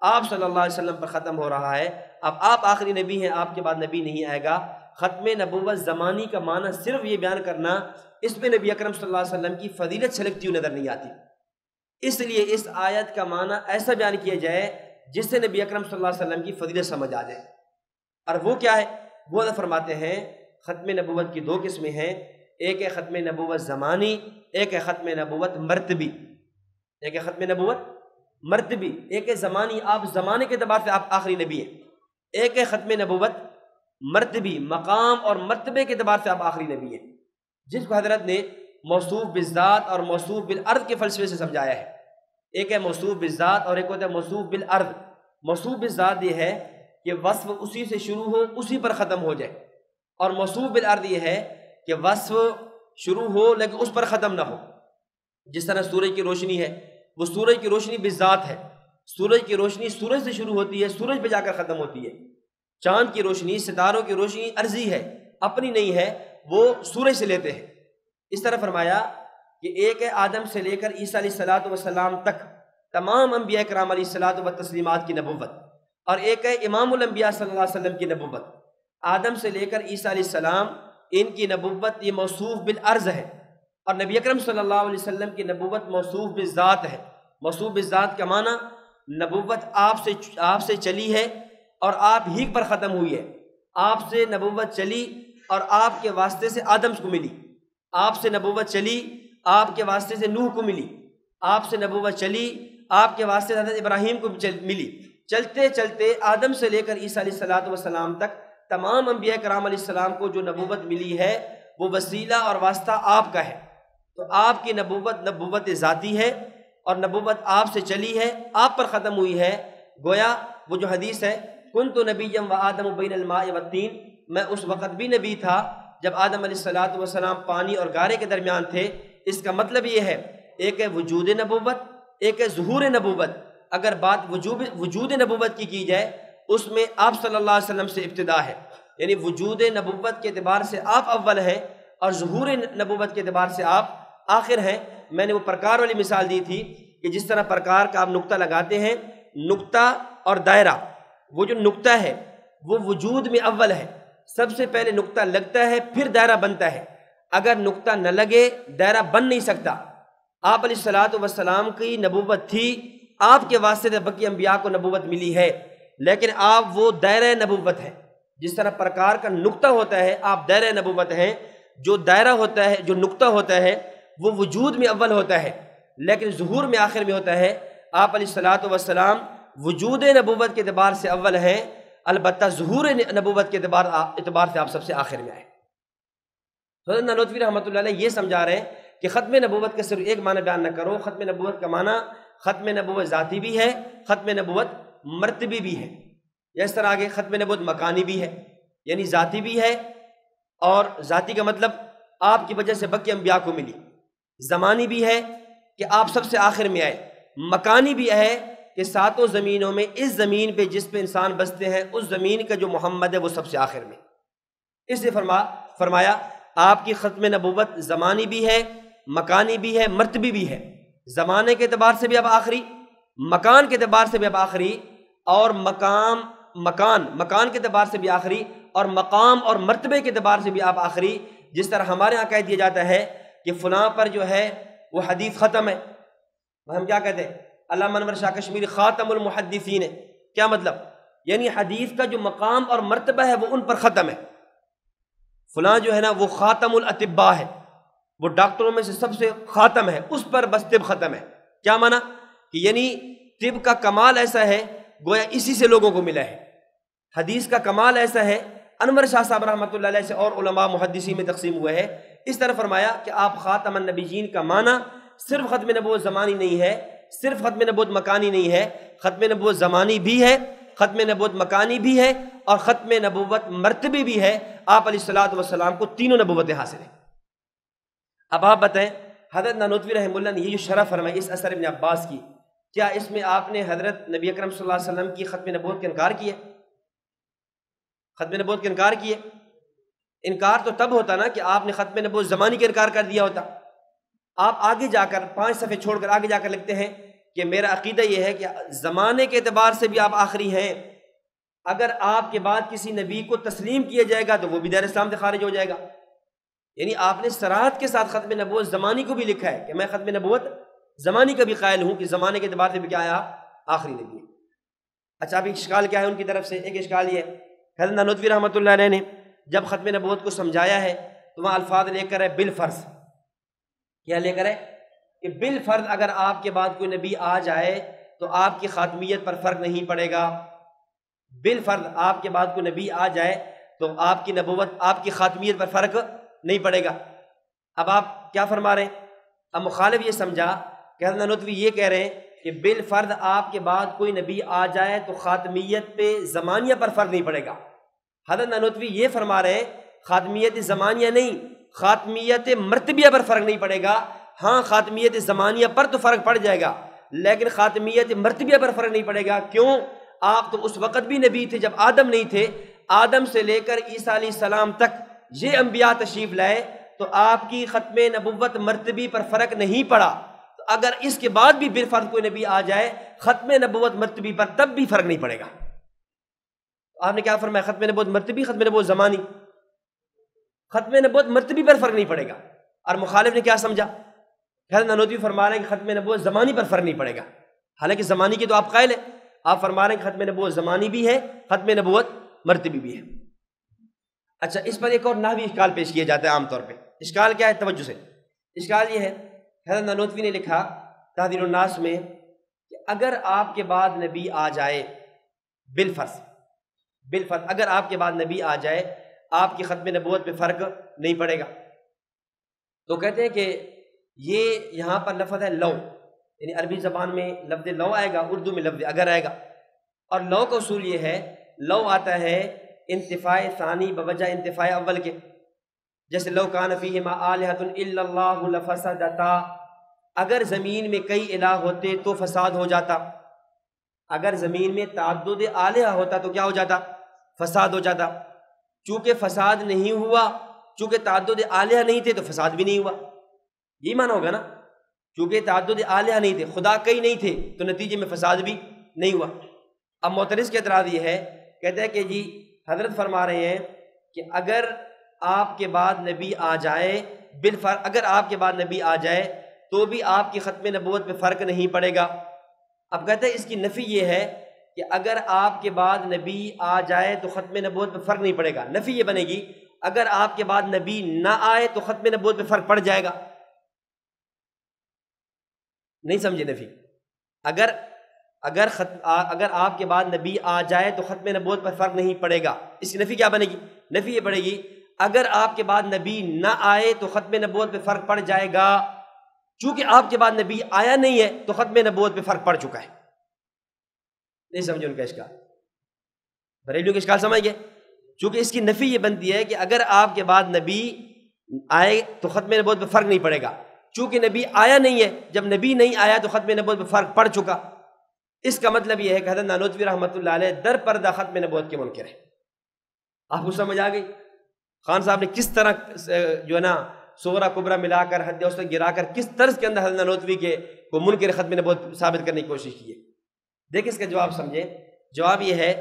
آپ صلی اللہ علیہ وسلم پر ختم ہو رہا ہے۔ اب آپ آخری نبی ہیں، آپ کے بعد نبی نہیں آئے گا۔ ختم نبوت زمانی کا معنی صرف یہ بیان کرنا، اس میں نبی اکرم صلی اللہ علیہ وسلم کی فضیلت چھلکتی ہوئی نظر نہیں آتی۔ اس لیے اس آیت کا معنی ایسا بیان کیا جائے جس سے نبی اکرم صلی اللہ علیہ وسلم کی فضیلت سمجھ آ جائے۔ اور وہ کیا ہے؟ وہ فرماتے ہیں ختم نبوت کی 2 قسمیں ہیں، ایک ہے ختم نبوت زمانی، ایک ہے ختم نبوت مرتبی۔ ایک ہے ختم نبوت مرتبی، ایک ہے زمانی، آپ زمانے کے اعتبار سے آپ آخری نبی ہیں۔ ایک ہے ختم نبوت مرتبی، مقام اور مرتبے کے اعتبار سے آپ آخری نبی ہیں، جس کو حضرت نے موصوف بالذات اور موصوف بالعرض کے فلسفے سے سمجھایا ہے۔ ایک ہے موصوف بالذات اور ایک ہوتا ہے موصوف بالعرض۔ موصوف بالذات یہ ہے کہ وصف اسی سے شروع ہو، اسی پر ختم ہو جائے، اور موصوف بالعرض یہ ہے کہ وصف شروع ہو لیکن اس پر ختم نہ ہو۔ جس طرح سورج کی روشنی ہے، وہ سورج کی روشنی بالذات ہے، سورج کی روشنی سورج سے شروع ہوتی ہے، سورج پہ جا کر ختم ہوتی ہے۔ چاند کی روشنی، ستاروں کی روشنی عرضی ہے، اپنی نہیں ہے، وہ سورج سے لیتے ہیں۔ اس طرح فرمایا کہ ایک ہے آدم سے لے کر عیسیٰ علیہ الصلوۃ والسلام تک تمام انبیاء کرام علیہ الصلوۃ والتسلیمات کی نبوت، اور ایک ہے امام الانبیاء صلی اللہ علیہ وسلم کی نبوت۔ آدم سے لے کر عیسیٰ علیہ السلام، ان کی نبوت یہ موصوف بالعرض ہے، اور نبی اکرم صلی اللہ علیہ وسلم کی نبوت موصوف بالذات ہے۔ موصوف بالذات کا معنی نبوت آپ سے چلی ہے اور آپ ہی پر ختم ہوئی ہے۔ آپ سے نبوت چلی اور آپ کے واسطے سے آدم کو ملی، آپ سے نبوت چلی، آپ کے واسطے سے نوح کو ملی، آپ سے نبوت چلی، آپ کے واسطے سے حضرت ابراہیم کو ملی۔ چلتے چلتے آدم سے لے کر عیسیٰ علیہ الصلوۃ والسلام تک تمام انبیاء کرام علیہ السلام کو جو نبوت ملی ہے وہ وسیلہ اور واسطہ آپ کا ہے۔ تو آپ کی نبوت ذاتی ہے اور نبوت آپ سے چلی ہے، آپ پر ختم ہوئی ہے۔ گویا وہ جو حدیث ہے کنت نبیا و آدم بین الماء والطین، میں اس وقت بھی نبی تھا جب آدم علیہ الصلوۃ والسلام پانی اور گارے کے درمیان تھے۔ اس کا مطلب یہ ہے، ایک ہے وجود نبوت، ایک ہے ظہور نبوت۔ اگر بات وجود نبوت کی جائے، اس میں آپ صلی اللہ علیہ وسلم سے ابتدا ہے، یعنی وجود نبوت کے اعتبار سے آپ اول ہیں اور ظہور نبوت کے اعتبار سے آپ آخر ہیں۔ میں نے وہ پرکار والی مثال دی تھی کہ جس طرح پرکار کا آپ نقطہ لگاتے ہیں، نقطہ اور دائرہ، وہ جو نقطہ ہے وہ وجود میں اول ہے، سب سے پہلے نقطہ لگتا ہے پھر دائرہ بنتا ہے۔ اگر نقطہ نہ لگے دائرہ بن نہیں سکتا۔ آپ علیہ الصلوۃ والسلام کی نبوت تھی، آپ کے واسطے سے بقیہ انبیاء کو نبوت ملی ہے، لیکن آپ وہ دائرہ نبوت ہے۔ جس طرح پرکار کا نقطہ ہوتا ہے، آپ دائرہ نبوت ہیں۔ جو دائرہ ہوتا ہے، جو نقطہ ہوتا ہے، وہ وجود میں اول ہوتا ہے لیکن ظہور میں آخر میں ہوتا ہے۔ آپ علیہ الصلوۃ والسلام وجود نبوت کے اعتبار سے اول ہیں، البتہ ظہور نبوت کے اعتبار سے آپ سب سے آخر میں آئے۔ حضرت نانوتوی رحمۃ اللہ علیہ یہ سمجھا رہے ہیں کہ ختم نبوت کا صرف ایک معنی بیان نہ کرو، ختم نبوت کا معنی ختم نبوت ذاتی بھی ہے، ختم نبوت مرتبی بھی ہے۔ اس طرح آگے ختم نبوت مکانی بھی ہے، یعنی ذاتی بھی ہے، اور ذاتی کا مطلب آپ کی وجہ سے بقیہ انبیاء کو ملی۔ زمانی بھی ہے کہ آپ سب سے آخر میں آئے، مکانی بھی ہے کہ 7 زمینوں میں اس زمین پہ جس پہ انسان بستے ہیں، اس زمین کا جو محمد ہے وہ سب سے آخر میں۔ اس لیے فرمایا آپ کی ختم نبوت زمانی بھی ہے، مکانی بھی ہے، مرتبی بھی ہے۔ زمانے کے اعتبار سے بھی اب آخری، مکان کے اعتبار سے بھی اب آخری، اور مکان کے اعتبار سے بھی آخری، اور مقام اور مرتبے کے اعتبار سے بھی آپ آخری۔ جس طرح ہمارے یہاں کہہ دیا جاتا ہے کہ فلاں پر جو ہے وہ حدیث ختم ہے، ہم کیا کہتے ہیں؟ علامہ انور شاہ کشمیری خاتم المحدثین ہے۔ کیا مطلب؟ یعنی حدیث کا جو مقام اور مرتبہ ہے وہ ان پر ختم ہے۔ فلاں جو ہے نا وہ خاتم الاطباء ہے، وہ ڈاکٹروں میں سے سب سے خاتم ہے، اس پر بس طب ختم ہے۔ کیا معنی؟ کہ یعنی طب کا کمال ایسا ہے گویا اسی سے لوگوں کو ملا ہے۔ حدیث کا کمال ایسا ہے، انور شاہ صاحب رحمۃ اللہ علیہ سے اور علماء محدثین میں تقسیم ہوئے ہے۔ اس طرح فرمایا کہ آپ خاتم النبیین کا معنی صرف ختم نبوت زمانی نہیں ہے، صرف ختم نبوت مکانی نہیں ہے، ختم نبوت زمانی بھی ہے، ختم نبوت مکانی بھی ہے، اور ختم نبوت مرتبی بھی ہے۔ آپ علیہ الصلوۃ والسلام کو تینوں نبوتیں حاصل ہیں۔ اب آپ بتائیں، حضرت نانوتوی رحمہ اللہ نے یہ جو شرح فرمائی اس اثر ابن عباس کی، کیا اس میں آپ نے حضرت نبی اکرم صلی اللہ علیہ وسلم کی ختم نبوت کا انکار کیا؟ ختم نبوت کا انکار کیے؟ انکار تو تب ہوتا نا کہ آپ نے ختم نبوت زمانی کا انکار کر دیا ہوتا۔ آپ آگے جا کر 5 صفحے چھوڑ کر آگے جا کر لکھتے ہیں کہ میرا عقیدہ یہ ہے کہ زمانے کے اعتبار سے بھی آپ آخری ہیں، اگر آپ کے بعد کسی نبی کو تسلیم کیا جائے گا تو وہ بھی دائرہ اسلام سے خارج ہو جائے گا۔ یعنی آپ نے صراحت کے ساتھ ختم نبوت زمانی کو بھی لکھا ہے کہ میں ختم نبوت زمانی کا بھی قائل ہوں کہ زمانے کے اعتبار سے بھی کیا ہے آپ آخری نبی ہے۔ اچھا، اب اشکال کیا ہے ان کی طرف سے؟ ایک اشکال یہ ہے، حضرت نانوتوی رحمۃ اللہ علیہ نے جب ختم نبوت کو سمجھایا ہے تو وہاں الفاظ لے کر ہے بالفرض۔ کیا لے کر ہے؟ کہ بالفرض اگر آپ کے بعد کوئی نبی آ جائے تو آپ کی خاتمیت پر فرق نہیں پڑے گا۔ بالفرض آپ کے بعد کوئی نبی آ جائے تو آپ کی نبوت، آپ کی خاتمیت پر فرق نہیں پڑے گا۔ اب آپ کیا فرما رہے ہیں؟ اب مخالف یہ سمجھا کہ حضرت نانوتوی یہ کہہ رہے ہیں کہ بالفرض آپ کے بعد کوئی نبی آ جائے تو خاتمیت پہ زمانیہ پر فرق نہیں پڑے گا۔ حضرت نانوتوی یہ فرما رہے ہیں خاتمیت زمانیہ نہیں، خاتمیت مرتبیہ پر فرق نہیں پڑے گا۔ ہاں، خاتمیت زمانیہ پر تو فرق پڑ جائے گا لیکن خاتمیت مرتبیہ پر فرق نہیں پڑے گا۔ کیوں؟ آپ تو اس وقت بھی نبی تھے جب آدم نہیں تھے۔ آدم سے لے کر عیسیٰ علیہ السلام تک یہ انبیاء تشریف لائے تو آپ کی ختم نبوت مرتبی پر فرق نہیں پڑا۔ تو اگر اس کے بعد بھی بالفرض کوئی نبی آ جائے ختم نبوت مرتبی پر، تب بھی فرق نہیں پڑے گا۔ آپ نے کیا فرمایا؟ ختم نبوت مرتبی، ختم نبوت زمانی۔ ختم نبوت مرتبی پر فرق نہیں پڑے گا۔ اور مخالف نے کیا سمجھا؟ حضرت نانوتوی فرما رہے ہیں کہ ختم نبوت زمانی پر فرق نہیں پڑے گا، حالانکہ زمانی کی تو آپ قائل ہیں۔ آپ فرما رہے ہیں کہ ختم نبوت زمانی بھی ہے، ختم نبوت مرتبی بھی ہے۔ اچھا، اس پر ایک اور نحوی اشکال پیش کیا جاتا ہے عام طور پہ۔ اشکال کیا ہے؟ توجہ سے، اشکال یہ ہے، حضرت نانوتوی نے لکھا تحذیر الناس میں کہ اگر آپ کے بعد نبی آ جائے بالفرض اگر آپ کے بعد نبی آ جائے آپ کی ختم نبوت پہ فرق نہیں پڑے گا۔ تو کہتے ہیں کہ یہ یہاں پر لفظ ہے لو، یعنی عربی زبان میں لفظ لو آئے گا، اردو میں لفظ اگر آئے گا، اور لو کا اصول یہ ہے، لو آتا ہے انتفاع ثانی بوجہ انتفاع اول کے، جیسے لو کان فیہما آلہۃ الا اللہ لفسدتا، اگر زمین میں کئی الہ ہوتے تو فساد ہو جاتا۔ اگر زمین میں تعدد آلہہ ہوتا تو کیا ہو جاتا؟ فساد ہو جاتا۔ چونکہ فساد نہیں ہوا، چونکہ تعدد آلہہ نہیں تھے تو فساد بھی نہیں ہوا، یہی معنی ہوگا نا۔ چونکہ تعدد آلہہ نہیں تھے، خدا کئی نہیں تھے، تو نتیجے میں فساد بھی نہیں ہوا۔ اب معترض کے اعتراض یہ ہے، کہتے ہیں کہ جی حضرت فرما رہے ہیں کہ اگر آپ کے بعد نبی آ جائے اگر آپ کے بعد نبی آ جائے تو بھی آپ کی ختم نبوت پہ فرق نہیں پڑے گا۔ اب کہتے ہیں اس کی نفی یہ ہے کہ اگر آپ کے بعد نبی آ جائے تو ختم نبوت پہ فرق نہیں پڑے گا۔ نفی یہ بنے گی اگر آپ کے بعد نبی نہ آئے تو ختم نبوت پہ فرق پڑ جائے گا۔ نہیں سمجھے نفی؟ اگر آپ کے بعد نبی آ جائے تو ختم نبوت پر فرق نہیں پڑے گا، اس کی نفی کیا بنے گی؟ نفی یہ پڑے گی اگر آپ کے بعد نبی نہ آئے تو ختم نبوت پہ فرق پڑ جائے گا، چونکہ آپ کے بعد نبی آیا نہیں ہے تو ختم نبوت پہ فرق پڑ چکا ہے۔ نہیں سمجھے ان کا اشکال؟ بریلویوں کا اشکال سمجھ گئے؟ چونکہ اس کی نفی یہ بنتی ہے کہ اگر آپ کے بعد نبی آئے تو ختم نبوت پہ فرق نہیں پڑے گا، چونکہ نبی آیا نہیں ہے، جب نبی نہیں آیا تو ختم نبوت پہ فرق پڑ چکا۔ اس کا مطلب یہ ہے کہ حضرت نانوتوی رحمۃ اللہ علیہ در پردہ ختم نبوت کے منکر ہے۔ آپ کو سمجھ آ گئی؟ خان صاحب نے کس طرح جو ہے نا صغرا کبرا ملا کر حد اوسط گرا کر کس طرز کے اندر حضرت نانوتوی کے کو منکر ختم نبوت ثابت کرنے کی کوشش کی ہے. دیکھیں اس کا جواب سمجھیں. جواب یہ ہے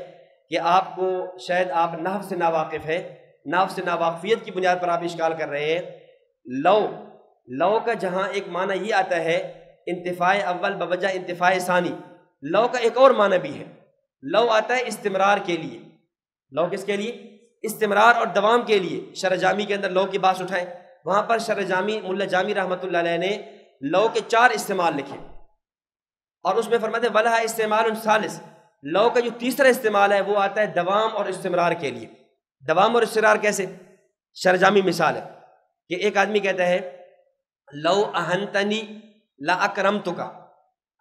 کہ آپ کو شاید آپ نحو سے ناواقف ہے، نحو سے ناواقفیت کی بنیاد پر آپ اشکال کر رہے ہیں. لو کا جہاں ایک معنی یہ آتا ہے انتفاع اول بوجہ انتفاع ثانی، لو کا ایک اور معنی بھی ہے. لو آتا ہے استمرار کے لیے. لو کس کے لیے؟ استمرار اور دوام کے لیے. شرح جامی کے اندر لو کی بات اٹھائیں، وہاں پر شرح جامی ملا جامی رحمۃ اللہ علیہ نے لو کے 4 استعمال لکھے اور اس میں فرماتے ہیں ولہا استعمال ثالث. لو کا جو تیسرا استعمال ہے وہ آتا ہے دوام اور استمرار کے لیے. دوام اور استمرار کیسے؟ شرح جامی مثال ہے کہ ایک آدمی کہتا ہے لو اہنتنی لا اکرمتک،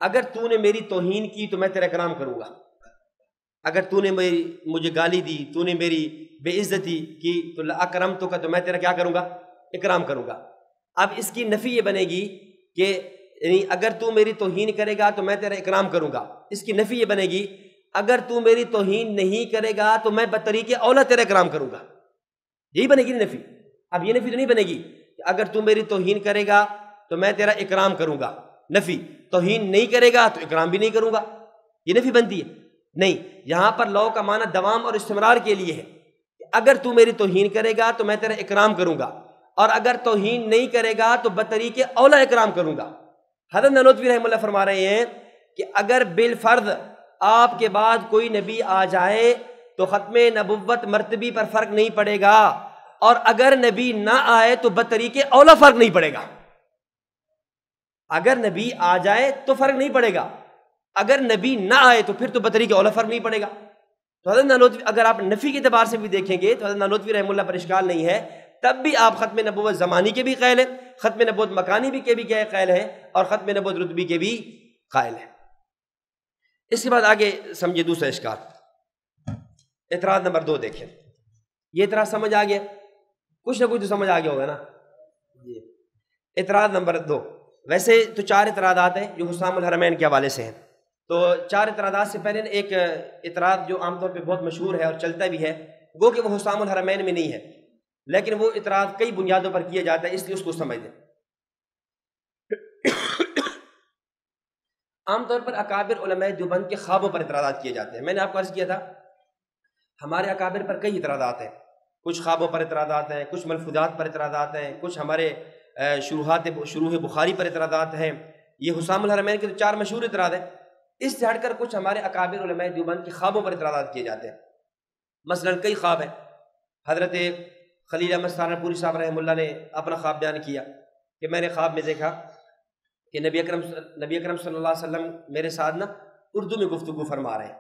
اگر تو نے میری توہین کی تو میں تیرا اکرام کروں گا. اگر تو نے مجھے گالی دی، تو نے میری بے عزتی کی تو لا اکرمتک، تو میں تیرا کیا کروں گا؟ اکرام کروں گا. اب اس کی نفی یہ بنے گی کہ یعنی اگر تو میری توہین کرے گا تو میں تیرا اکرام کروں گا. اس کی نفی یہ بنے گی اگر تو میری توہین نہیں کرے گا تو میں بطریق اولا تیرا اکرام کروں گا. یہی بنے گی نفی. اب یہ نفی تو نہیں بنے گی کہ اگر تو میری توہین کرے گا تو میں تیرا اکرام کروں گا. نفی. توہین نہیں کرے گا تو اکرام بھی نہیں کروں گا، یہ نفی بنتی ہے نہیں. یہاں پر لو کا معنی دوام اور استمرار کے لیے ہے. اگر تو میری توہین کرے گا تو میں تیرا اکرام کروں گا، اور اگر توہین نہیں کرے گا تو بطریق اولا اکرام کروں گا. حضرت نانوتوی رحمہ اللہ فرما رہے ہیں کہ اگر بالفرض آپ کے بعد کوئی نبی آ جائے تو ختم نبوت مرتبی پر فرق نہیں پڑے گا، اور اگر نبی نہ آئے تو بطریق اولا فرق نہیں پڑے گا. اگر نبی آ جائے تو فرق نہیں پڑے گا، اگر نبی نہ آئے تو پھر تو بطریق اولا فرق نہیں پڑے گا. تو حضرت نانوتوی اگر آپ نفی کے اعتبار سے بھی دیکھیں گے تو حضرت نانوتوی رحمہ اللہ پر اشکال نہیں ہے. تب بھی آپ ختم نبوت زمانی کے بھی قائل ہیں، ختم نبوت مکانی بھی کے بھی قائل ہیں، اور ختم نبوت رتبی کے بھی قائل ہیں. اس کے بعد آگے سمجھے دوسرا اشکال. اعتراض نمبر 2 دیکھیں. یہ اعتراض سمجھ آ گیا؟ کچھ نہ کچھ تو سمجھ آ گیا ہوگا نا. اعتراض نمبر 2. ویسے تو 4 اعتراضات ہیں جو حسام الحرمین کے حوالے سے ہیں. تو 4 اعتراضات سے پہلے ایک اعتراض جو عام طور پہ بہت مشہور ہے اور چلتا بھی ہے، گو کہ وہ حسام الحرمین میں نہیں ہے، لیکن وہ اعتراض کئی بنیادوں پر کیا جاتا ہے، اس لیے اس کو سمجھ دیں. عام طور پر اکابر علماء دیوبند کے خوابوں پر اعتراضات کیے جاتے ہیں. میں نے آپ کو عرض کیا تھا ہمارے اکابر پر کئی اعتراضات ہیں. کچھ خوابوں پر اعتراضات ہیں، کچھ ملفوظات پر اعتراضات ہیں، کچھ ہمارے شروح بخاری پر اعتراضات ہیں. یہ حسام الحرمین کے تو 4 مشہور اعتراض ہیں. اس سے ہٹ کر کچھ ہمارے اکابر علماء دیوبند کے خوابوں پر اعتراضات کیے جاتے ہیں. مثلا کئی خواب ہیں. حضرت خلیل احمد سہارنپوری صاحب رحمہ اللہ نے اپنا خواب بیان کیا کہ میں نے خواب میں دیکھا کہ نبی اکرم صلی اللہ علیہ وسلم میرے ساتھ نا اردو میں گفتگو فرما رہے ہیں.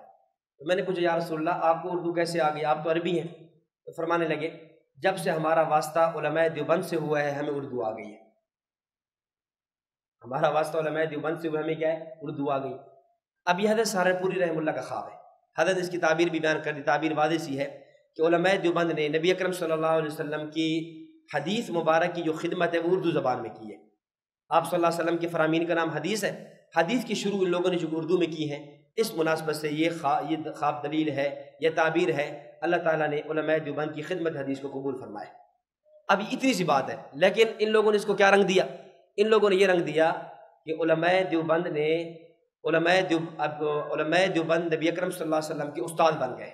تو میں نے پوچھا یا رسول اللہ آپ کو اردو کیسے آ گئی، آپ تو عربی ہیں؟ تو فرمانے لگے جب سے ہمارا واسطہ علماء دیوبند سے ہوا ہے ہمیں اردو آ گئی ہے. ہمارا واسطہ علماء دیوبند سے ہوا ہمیں کیا ہے؟ اردو آ گئی. اب یہ حضرت سہارنپوری رحمہ اللہ کا خواب ہے. حضرت اس کی تعبیر بھی بیان کر دی. تعبیر واضح سی ہے کہ علماء دیوبند نے نبی اکرم صلی اللہ علیہ وسلم کی حدیث مبارک کی جو خدمت ہے وہ اردو زبان میں کی ہے. آپ صلی اللہ علیہ وسلم کے فرامین کا نام حدیث ہے. حدیث کی شروع ان لوگوں نے جو اردو میں کی ہے، اس مناسبت سے یہ خواب دلیل ہے، یہ تعبیر ہے. اللہ تعالیٰ نے علماء دیوبند کی خدمت حدیث کو قبول فرمائے. اب اتنی سی بات ہے، لیکن ان لوگوں نے اس کو کیا رنگ دیا؟ ان لوگوں نے یہ رنگ دیا کہ علماء دیوبند نبی اکرم صلی اللہ علیہ وسلم کے استاد بن گئے.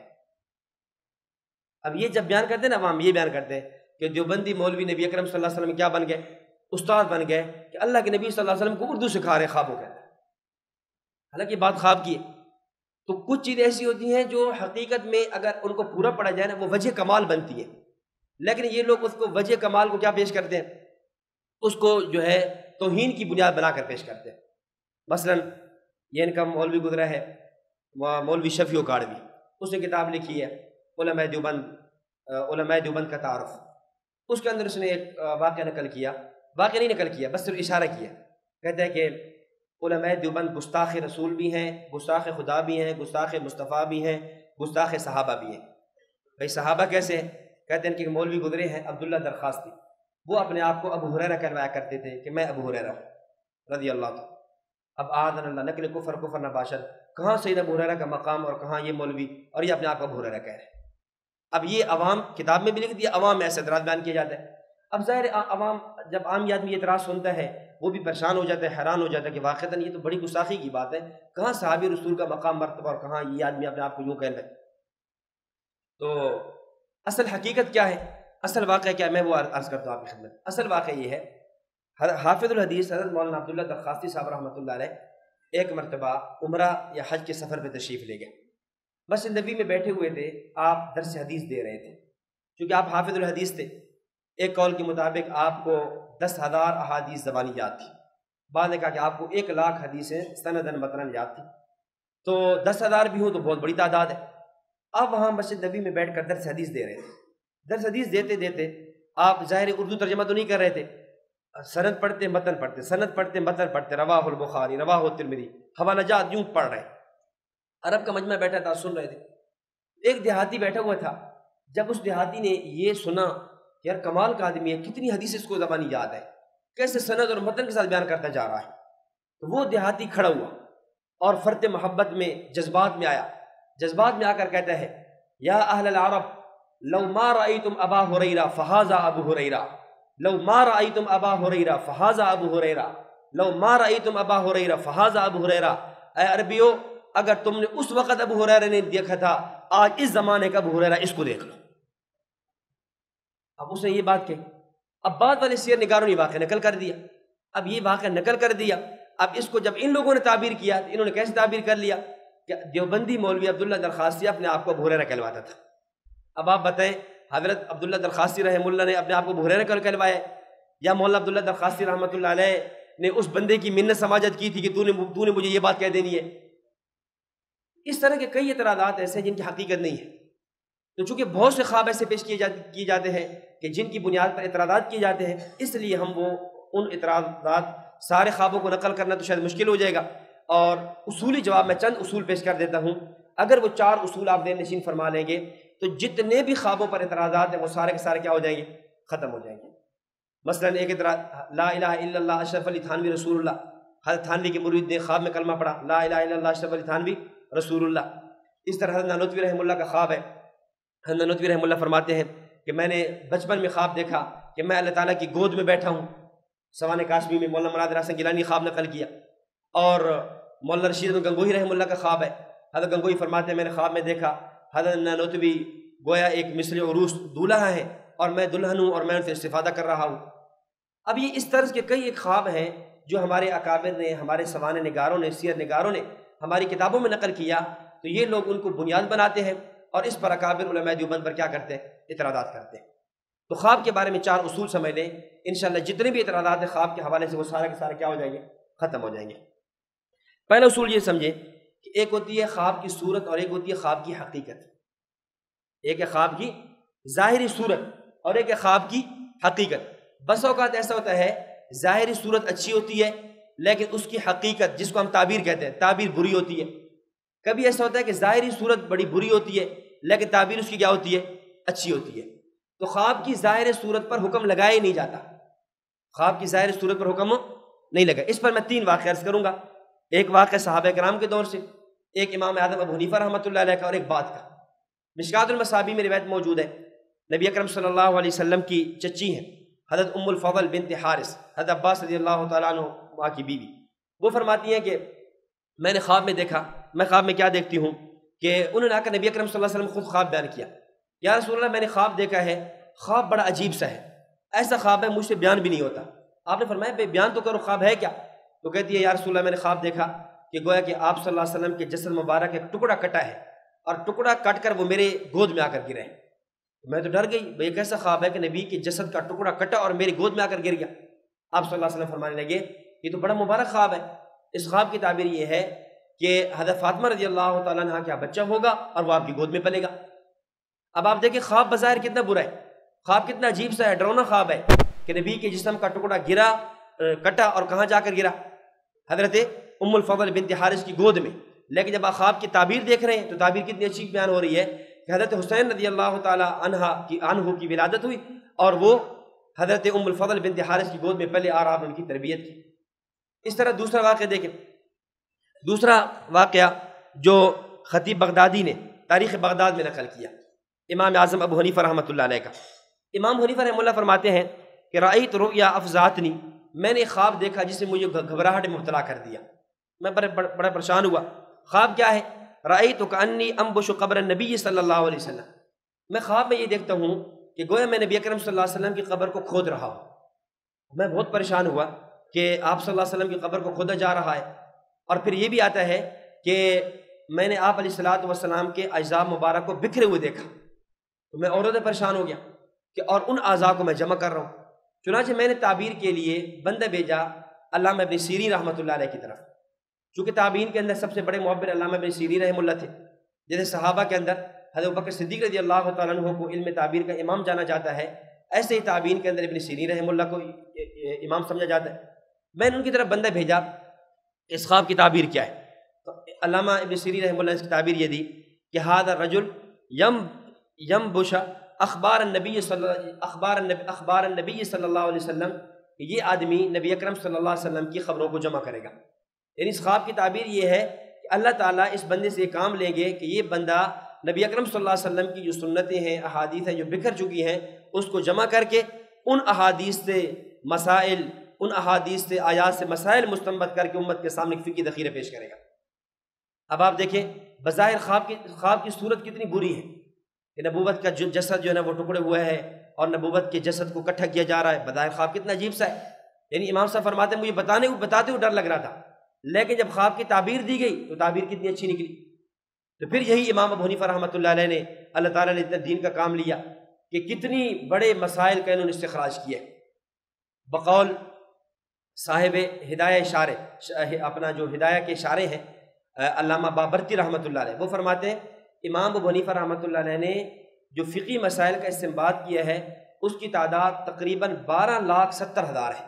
اب یہ جب بیان کرتے ہیں نا عوام، یہ بیان کرتے ہیں کہ دیوبندی مولوی نبی اکرم صلی اللہ علیہ وسلم کیا بن گئے؟ استاد بن گئے، کہ اللہ کے نبی صلی اللہ علیہ وسلم کو اردو سکھا رہے خوابوں کے اندر. حالانکہ بات خواب کی ہے. تو کچھ چیزیں ایسی ہوتی ہیں جو حقیقت میں اگر ان کو پورا پڑھا جائے نا وہ وجہ کمال بنتی ہے، لیکن یہ لوگ اس کو وجہ کمال کو کیا پیش کرتے ہیں؟ اس کو جو ہے توہین کی بنیاد بنا کر پیش کرتے ہیں. مثلا یہ ان کا مولوی گزرا ہے مولوی شفیع کاڑوی، اس نے کتاب لکھی ہے علماء دیوبند کا تعارف. اس کے اندر اس نے ایک واقعہ نقل کیا، واقعہ نہیں نقل کیا بس صرف اشارہ کیا. کہتے ہیں کہ علماء دیوبند گستاخ رسول بھی ہیں، گستاخ خدا بھی ہیں، گستاخ مصطفیٰ بھی ہیں، گستاخ صحابہ بھی ہیں. بھائی صحابہ کیسے ہیں؟ کہتے ہیں کہ مولوی گزرے ہیں عبداللہ درخواستی، وہ اپنے آپ کو ابو ہریرہ کہلوایا کرتے تھے کہ میں ابو ہریرہ ہوں رضی اللہ عنہ. اب آذن اللہ نقل کفر نباشد، کہاں سید ابو ہریرہ کا مقام اور کہاں یہ مولوی، اور یہ اپنے آپ کو ابو ہریرہ کہہ رہے ہیں. اب یہ عوام کتاب میں بھی لکھ دیا، عوام میں ایسے اعتراض بیان کیا جاتا ہے۔ اب ظاہر عوام جب عام آدمی یہ اعتراض سنتا ہے وہ بھی پریشان ہو جاتا ہے، حیران ہو جاتا ہے کہ واقعتاً یہ تو بڑی گستاخی کی بات ہے، کہاں صحابی رسول کا مقام مرتبہ اور کہاں یہ آدمی اپنے آپ کو یوں کہہ لے۔ تو اصل حقیقت کیا ہے، اصل واقعہ کیا ہے، میں وہ عرض کرتا ہوں آپ کی خدمت۔ اصل واقعہ یہ ہے، حافظ الحدیث حضرت مولانا عبداللہ درخواستی صاحب رحمۃ اللہ علیہ ایک مرتبہ عمرہ یا حج کے سفر پہ تشریف لے گئے، مسجد نبی میں بیٹھے ہوئے تھے، آپ درس حدیث دے رہے تھے، چونکہ آپ حافظ الحدیث تھے۔ ایک قول کے مطابق آپ کو 10,000 احادیث زبانی یاد تھی، بعد نے کہا کہ آپ کو 1,00,000 حدیثیں سندن متنن یاد تھی، تو 10,000 بھی ہوں تو بہت بڑی تعداد ہے۔ آپ وہاں مسجد نبی میں بیٹھ کر درس حدیث دے رہے تھے، درس حدیث دیتے دیتے آپ ظاہر اردو ترجمہ تو نہیں کر رہے تھے، سند پڑھتے متن پڑھتے، سند پڑھتے متن پڑھتے، رواہ البخاری رواہ الترمذی حوالہ جات یوں پڑھ رہے، عرب کا مجمع بیٹھا تھا سن رہے تھے۔ ایک دیہاتی بیٹھا ہوا تھا، جب اس دیہاتی نے یہ سنا کہ یار کمال کا آدمی ہے، کتنی حدیث اس کو زبانی یاد ہے، کیسے سند اور متن کے ساتھ بیان کرتا جا رہا ہے، تو وہ دیہاتی کھڑا ہوا اور فرط محبت میں جذبات میں آیا، جذبات میں آ کر کہتا ہے یا اہل العرب لو ما رأیتم ابا ہریرہ فہذا ابو ہریرہ، لو ما رأیتم ابا ہریرہ فہذا ابو ہریرہ، لو ما رأیتم ابا ہریرہ فہذا ابو ہریرہ، اے عربیو اگر تم نے اس وقت ابو ہریرہ نے دیکھا تھا، آج اس زمانے کا ابو ہریرہ اس کو دیکھ لو۔ اب اس نے یہ بات کہی، اب بعد والے سیر نگاروں نے واقعہ نقل کر دیا، اب یہ واقعہ نقل کر دیا، اب اس کو جب ان لوگوں نے تعبیر کیا تو انہوں نے کیسے تعبیر کر لیا کہ دیوبندی مولوی عبداللہ درخواستی اپنے آپ کو ابو ہریرہ کہلواتا تھا۔ اب آپ بتائیں حضرت عبداللہ درخواستی رحمہ اللہ نے اپنے آپ کو ابو ہریرہ کہلوایا یا مولانا عبداللہ درخواستی رحمۃ اللہ علیہ نے اس بندے کی منت سماجت کی تھی کہ تو نے مجھے یہ بات کہہ دینی ہے؟ اس طرح کے کئی اعتراضات ایسے ہیں جن کی حقیقت نہیں ہے، تو چونکہ بہت سے خواب ایسے پیش کیے جاتے ہیں کہ جن کی بنیاد پر اعتراضات کیے جاتے ہیں، اس لیے ہم وہ ان اعتراضات سارے خوابوں کو نقل کرنا تو شاید مشکل ہو جائے گا، اور اصولی جواب میں چند اصول پیش کر دیتا ہوں۔ اگر وہ 4 اصول آپ ذہن نشین فرما لیں گے تو جتنے بھی خوابوں پر اعتراضات ہیں وہ سارے کے سارے کیا ہو جائیں گے، ختم ہو جائیں گے۔ مثلا ایک اعتراض لا الہ الا اللہ اشرف علی تھانوی رسول اللہ، حضرت تھانوی کے مرید نے خواب میں کلمہ پڑھا لا الہ الا اللہ اشرف علی تھانوی رسول اللہ۔ اس طرح حضرت نانوتوی رحمہ اللہ کا خواب ہے، حضرت نانوتوی رحمہ اللہ فرماتے ہیں کہ میں نے بچپن میں خواب دیکھا کہ میں اللہ تعالیٰ کی گود میں بیٹھا ہوں، سوانح کاشمی میں مولانا مراد حسن گیلانی خواب نقل کیا، اور مولانا رشید گنگوہی رحمہ اللہ کا خواب ہے، حضرت گنگوہی فرماتے ہیں میں نے خواب میں دیکھا حضرت نانوتوی گویا ایک مصر عروس دولہا ہے اور میں دلہن ہوں اور میں ان سے استفادہ کر رہا ہوں۔ اب یہ اس طرز کے کئی ایک خواب ہیں جو ہمارے اکابر نے، ہمارے سوانح نگاروں نے، سیر نگاروں نے ہماری کتابوں میں نقل کیا، تو یہ لوگ ان کو بنیاد بناتے ہیں اور اس پر اکابر علماء دیوبند پر کیا کرتے ہیں، اعتراضات کرتے ہیں۔ تو خواب کے بارے میں 4 اصول سمجھ لیں، انشاءاللہ جتنے بھی اعتراضات ہیں خواب کے حوالے سے وہ سارے کے سارے کیا ہو جائیں گے، ختم ہو جائیں گے۔ پہلا اصول یہ سمجھیں کہ ایک ہوتی ہے خواب کی صورت اور ایک ہوتی ہے خواب کی حقیقت۔ ایک ہے خواب کی ظاہری صورت اور ایک ہے خواب کی حقیقت۔ بس اوقات ایسا ہوتا ہے ظاہری صورت اچھی ہوتی ہے لیکن اس کی حقیقت جس کو ہم تعبیر کہتے ہیں تعبیر بری ہوتی ہے۔ کبھی ایسا ہوتا ہے کہ ظاہری صورت بڑی بری ہوتی ہے لیکن تعبیر اس کی کیا ہوتی ہے، اچھی ہوتی ہے۔ تو خواب کی ظاہر صورت پر حکم لگایا ہی نہیں جاتا، خواب کی ظاہر صورت پر حکم نہیں لگا۔ اس پر میں 3 واقعہ عرض کروں گا، ایک واقعہ صحابہ کرام کے دور سے، ایک امام اعظم ابو حنیفہ رحمۃ اللہ علیہ کا، اور ایک بعد کا۔ مشکات المصابیح میں روایت موجود ہے، نبی اکرم صلی اللہ علیہ وسلم کی چچی ہیں حضرت ام الفضل بنت حارث، حضرت عباس رضی اللہ تعالیٰ عنہ وہاں کی بیوی، وہ فرماتی ہیں کہ میں نے خواب میں دیکھا، میں خواب میں کیا دیکھتی ہوں کہ انہوں نے آ کر نبی اکرم صلی اللہ علیہ وسلم خود خواب بیان کیا، یا رسول اللہ میں نے خواب دیکھا ہے، خواب بڑا عجیب سا ہے، ایسا خواب ہے مجھ سے بیان بھی نہیں ہوتا۔ آپ نے فرمایا بے بیان تو کرو، خواب ہے کیا؟ تو کہتی ہے یا رسول اللہ میں نے خواب دیکھا کہ گویا کہ آپ صلی اللہ علیہ وسلم کے جسد مبارک ایک ٹکڑا کٹا ہے اور ٹکڑا کٹ کر وہ میرے گود میں آ کر گرے۔ میں تو ڈر گئی، بھئی یہ کیسا خواب ہے کہ نبی کے جسد کا ٹکڑا کٹا اور میری گود میں آ کر گر گیا۔ آپ صلی اللہ علیہ وسلم فرمانے لگے یہ تو بڑا مبارک خواب ہے۔ اس خواب کی تعبیر یہ ہے کہ حضرت فاطمہ رضی اللہ تعالیٰ عنہ کا بچہ ہوگا اور وہ آپ کی گود میں پلے گا۔ اب آپ دیکھیں خواب بظاہر کتنا برا ہے، خواب کتنا عجیب سا ہے، ڈراؤنا خواب ہے کہ نبی کے جسم کا ٹکڑا گرا، کٹا اور کہاں جا کر گرا، حضرت ام الفضل بنت حارث کی گود میں۔ لیکن جب آپ خواب کی تعبیر دیکھ رہے ہیں تو تعبیر کتنی اچھی بیان ہو رہی ہے کہ حضرت حسین رضی اللہ تعالی عنہ کی ولادت ہوئی اور وہ حضرت ام الفضل بنت حارث کی گود میں پلے اور آپ نے ان کی تربیت کی۔ اس طرح دوسرا واقعہ دیکھیں، دوسرا واقعہ جو خطیب بغدادی نے تاریخ بغداد میں نقل کیا، امام اعظم ابو حنیفہ رحمۃ اللہ علیہ کا۔ امام حنیفہ رحمۃ اللہ فرماتے ہیں کہ رأیت رؤیا افزاتنی، میں نے خواب دیکھا جس نے مجھے گھبراہٹ میں مبتلا کر دیا، میں بڑا پریشان ہوا۔ خواب کیا ہے؟ رأیت کأنی انبش قبر النبی صلی اللہ علیہ وسلم، میں خواب میں یہ دیکھتا ہوں کہ گویا میں نبی اکرم صلی اللہ علیہ وسلم کی قبر کو کھود رہا ہوں۔ میں بہت پریشان ہوا کہ آپ صلی اللہ علیہ وسلم کی قبر کو کھودا جا رہا ہے، اور پھر یہ بھی آتا ہے کہ میں نے آپ علیہ الصلوۃ والسلام کے اعضاء مبارک کو بکھرے ہوئے دیکھا، تو میں اور زیادہ پریشان ہو گیا کہ اور ان اعضاء کو میں جمع کر رہا ہوں۔ چنانچہ میں نے تعبیر کے لیے بندہ بھیجا علامہ ابن سیرین رحمۃ اللہ علیہ کی طرف، چونکہ تابعین کے اندر سب سے بڑے معبر علامہ ابن سیرین رحمہ اللہ تھے، جیسے صحابہ کے اندر حضرت ابوبکر صدیق رضی اللہ تعالیٰ عنہ کو علم تعبیر کا امام جانا جاتا ہے، ایسے ہی تابعین کے اندر ابن سیرین رحمہ اللہ کو امام سمجھا جاتا ہے۔ میں نے ان کی طرف بندہ بھیجا اس خواب کی تعبیر کیا ہے، تو علامہ ابن سیرین رحمہ اللہ نے اس کی تعبیر یہ دی کہ ھذا الرجل ینبش اخبار النبی صلی اللہ علیہ وسلم، کہ یہ آدمی نبی اکرم صلی اللہ علیہ وسلم کی خبروں کو جمع کرے گا۔ یعنی اس خواب کی تعبیر یہ ہے کہ اللہ تعالیٰ اس بندے سے یہ کام لیں گے کہ یہ بندہ نبی اکرم صلی اللہ علیہ وسلم کی جو سنتیں ہیں، احادیث ہیں جو بکھر چکی ہیں، اس کو جمع کر کے ان احادیث سے مسائل، ان احادیث سے آیات سے مسائل مستنبط کر کے امت کے سامنے فقہی ذخیرے پیش کرے گا۔ اب آپ دیکھیں بظاہر خواب کی صورت کتنی بری ہے کہ نبوت کا جسد جو ہے نا وہ ٹکڑے ہوئے ہے اور نبوت کے جسد کو اکٹھا کیا جا رہا ہے، بظاہر خواب کتنا عجیب سا ہے۔ یعنی امام صاحب فرماتے ہیں مجھے بتاتے ہوئے ڈر لگ رہا تھا، لیکن جب خواب کی تعبیر دی گئی تو تعبیر کتنی اچھی نکلی۔ تو پھر یہی امام ابو حنیفہ رحمۃ اللہ علیہ نے، اللہ تعالیٰ نے اتنا دین کا کام لیا کہ کتنی بڑے مسائل کا انہوں نے استخراج کیا۔ بقول صاحب ہدایہ اشارے، اپنا جو ہدایہ کے اشارے ہیں علامہ بابرتی رحمۃ اللہ علیہ، وہ فرماتے ہیں امام ابو حنیفہ رحمۃ اللہ علیہ نے جو فقہی مسائل کا استنباط کیا ہے اس کی تعداد تقریباً 12,70,000 ہے،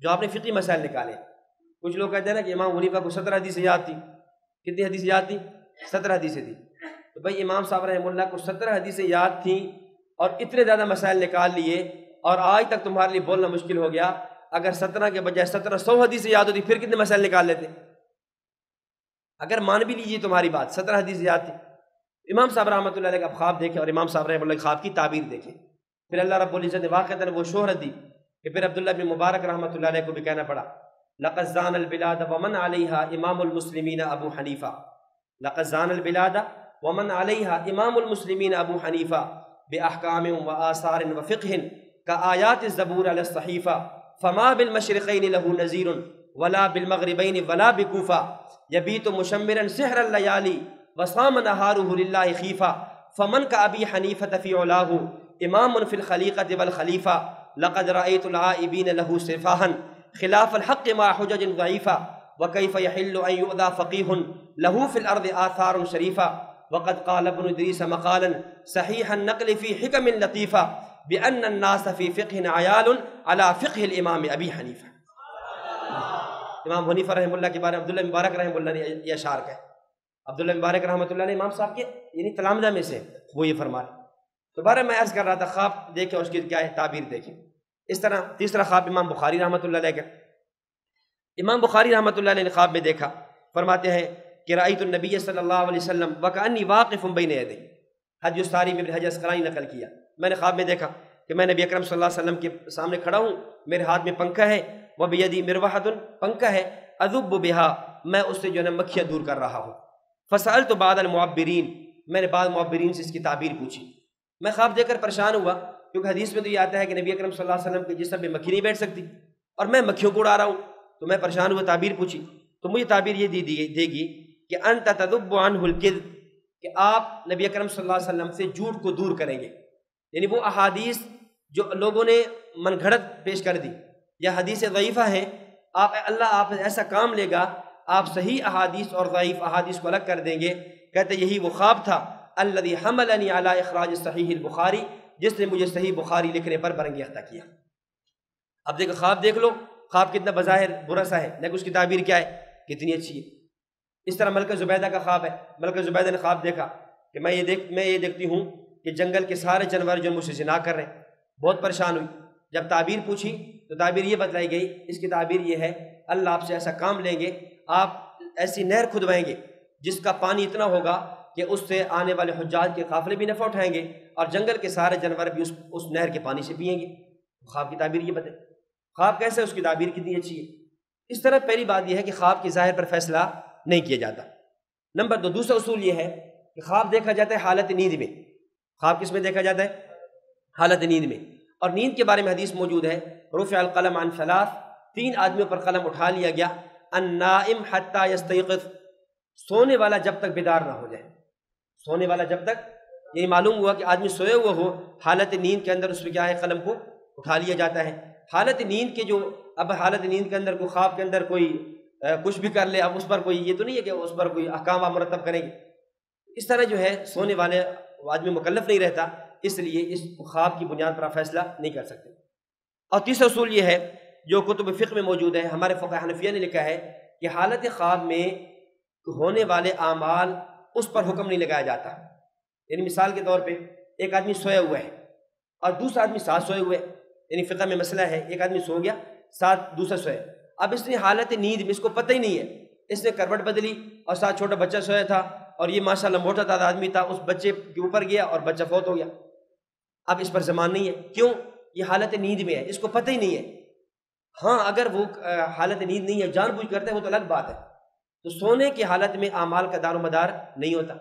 جو آپ نے فقہی مسائل نکالے۔ کچھ لوگ کہتے ہیں نا کہ امام حنیفہ کو 17 حدیثیں یاد تھی۔ کتنی حدیثیں یاد تھی؟ 17 حدیثیں تھی۔ تو بھائی امام صاحب رحمہ اللہ کو 17 حدیثیں یاد تھیں اور اتنے زیادہ مسائل نکال لیے، اور آج تک تمہارے لیے بولنا مشکل ہو گیا۔ اگر 17 کے بجائے 1700 حدیثیں یاد ہوتی پھر کتنے مسائل نکال لیتے؟ اگر مان بھی لیجیے تمہاری بات 17 حدیثیں یاد تھی۔ امام صاحب رحمۃ اللہ علیہ کا خواب دیکھیں اور امام صاحب رحمۃ اللہ کے خواب کی تعبیر دیکھیں، پھر اللہ رب العزت نے واقعتاً وہ شہرت دی کہ پھر عبداللہ بن مبارک رحمۃ اللہ علیہ کو بھی کہنا پڑا لقد زان البلاد ومن علیہا امام المسلمین ابو حنیفہ، لقد زان البلاد ومن علیہا امام المسلمین ابو حنیفہ باحکام وآثار وفقہ کآیات الزبور علی الصحیفہ فما بالمشرقین لہ نذیر ولا بالمغربین ولا بکوفہ یبیت مشمرا سحر اللیالی وصام نہارہ للہ خیفہ فمن کابی حنیفۃ فی علاہ امام فی الخلیقۃ والخلیفہ لقد رأیت العائبین لہ سفاہا خلاف الحق مع حجج ضعیفہ وکیف یحل ان یؤذى فقیہ لہ فی الارض آثار شریفہ وقد قال ابن ادریس مقالا صحیح النقل فی حکم لطیفہ بأن الناس فی فقہ عیال علی فقہ الامام ابی حنیفہ۔ امام حنیفہ رحمہ اللہ کے بارے میں عبداللہ مبارک رحمہ اللہ نے یہ اشعار کہا۔ عبداللہ مبارک رحمۃ اللہ علیہ امام صاحب کے یعنی تلامذہ میں سے وہ یہ فرما رہے۔ تو بارہ میں عرض کر رہا تھا خواب دیکھیں اور اس کی کیا ہے تعبیر دیکھیں۔ اس طرح تیسرا خواب امام بخاری رحمۃ اللہ علیہ کا، امام بخاری رحمۃ اللہ علیہ نے خواب میں دیکھا، فرماتے ہیں کہ رأیت النبی صلی اللہ علیہ وسلم وکأنی واقف بین یدیہ، حج الساری میں ابن حجر اسقلانی نقل کیا، میں نے خواب میں دیکھا کہ میں نبی اکرم صلی اللہ علیہ وسلم کے سامنے کھڑا ہوں، میرے ہاتھ میں پنکھا ہے، وبیدی مروحۃ، پنکھا ہے، اذب بہا، میں اس سے جو ہے نا مکھیاں دور کر رہا ہوں۔ فسألت بعض المعبرین، میں نے بعض معبرین سے اس کی تعبیر پوچھی۔ میں خواب دیکھ کر پریشان ہوا کیونکہ حدیث میں تو یہ آتا ہے کہ نبی اکرم صلی اللہ علیہ وسلم کے جسم میں مکھی نہیں بیٹھ سکتی، اور میں مکھیوں کو اڑا رہا ہوں، تو میں پریشان ہوا، تعبیر پوچھی تو مجھے تعبیر یہ دے گی کہ انت تذب عنہ الکذب، کہ آپ نبی اکرم صلی اللہ علیہ وسلم سے جھوٹ کو دور کریں گے۔ یعنی وہ احادیث جو لوگوں نے من گھڑت پیش کر دی یا حدیث ضعیفہ ہیں، اللہ آپ ایسا کام لے گا، آپ صحیح احادیث اور ضعیف احادیث کو الگ کر دیں گے۔ کہتے یہی وہ خواب تھا الذی حملنی علی اخراج صحیح البخاری، جس نے مجھے صحیح بخاری لکھنے پر برانگیختہ کیا۔ اب دیکھو خواب دیکھ لو، خواب کتنا بظاہر برا سا ہے لیکن اس کی تعبیر کیا ہے، کتنی اچھی ہے۔ اس طرح ملکہ زبیدہ کا خواب ہے، ملکہ زبیدہ نے خواب دیکھا کہ میں یہ دیکھتی ہوں کہ جنگل کے سارے جانور جو مجھ سے زنا کر رہے ہیں، بہت پریشان ہوئی۔ جب تعبیر پوچھی تو تعبیر یہ بتلائی گئی، اس کی تعبیر یہ ہے اللہ آپ سے ایسا کام لیں گے، آپ ایسی نہر کھدوائیں گے جس کا پانی اتنا ہوگا کہ اس سے آنے والے حجاج کے قافلے بھی نفع اٹھائیں گے اور جنگل کے سارے جانور بھی اس نہر کے پانی سے پئیں گے۔ خواب کی تعبیر یہ بتائے، خواب کیسے، اس کی تعبیر کتنی اچھی ہے۔ اس طرح پہلی بات یہ ہے کہ خواب کے ظاہر پر فیصلہ نہیں کیا جاتا۔ نمبر 2، دوسرا اصول یہ ہے کہ خواب دیکھا جاتا ہے حالت نیند میں۔ خواب کس میں دیکھا جاتا ہے؟ حالت نیند میں۔ اور نیند کے بارے میں حدیث موجود ہے، رفع القلم عن ثلاث، 3 آدمیوں پر قلم اٹھا لیا گیا، النائم حتی یستیقظ، سونے والا جب تک بیدار نہ ہو جائے۔ سونے والا جب تک، یعنی معلوم ہوا کہ آدمی سوئے ہوا ہو، حالت نیند کے اندر اس میں کیا ہے، قلم کو اٹھا لیا جاتا ہے۔ حالت نیند کے اب حالت نیند کے اندر کوئی خواب کے اندر کوئی کچھ بھی کر لے، اب اس پر کوئی یہ تو نہیں ہے کہ اس پر کوئی احکام آپ مرتب کریں گے۔ اس طرح جو ہے سونے والے آدمی مکلف نہیں رہتا، اس لیے اس خواب کی بنیاد پر آپ فیصلہ نہیں کر سکتے۔ اور تیسرا اصول یہ ہے جو کتب فقہ میں موجود ہے، ہمارے فقہ حنفیہ نے لکھا ہے کہ حالت خواب میں ہونے والے اعمال اس پر حکم نہیں لگایا جاتا۔ یعنی مثال کے طور پہ ایک آدمی سویا ہوا ہے اور دوسرا آدمی ساتھ سوئے ہوئے، یعنی فقہ میں مسئلہ ہے، ایک آدمی سو گیا، ساتھ دوسرا سویا، اب اس نے حالت نیند میں، اس کو پتہ ہی نہیں ہے، اس نے کروٹ بدلی اور ساتھ چھوٹا بچہ سویا تھا اور یہ ماشاءاللہ موٹا تازہ آدمی تھا، اس بچے کے اوپر گیا اور بچہ فوت ہو گیا۔ اب اس پر زمان نہیں ہے، کیوں؟ یہ حالت نیند میں ہے، اس کو پتہ ہی نہیں ہے۔ ہاں اگر وہ حالت نیند نہیں ہے، جان بوجھ کرتے ہیں، وہ تو الگ بات ہے۔ تو سونے کی حالت میں اعمال کا دار و مدار نہیں ہوتا۔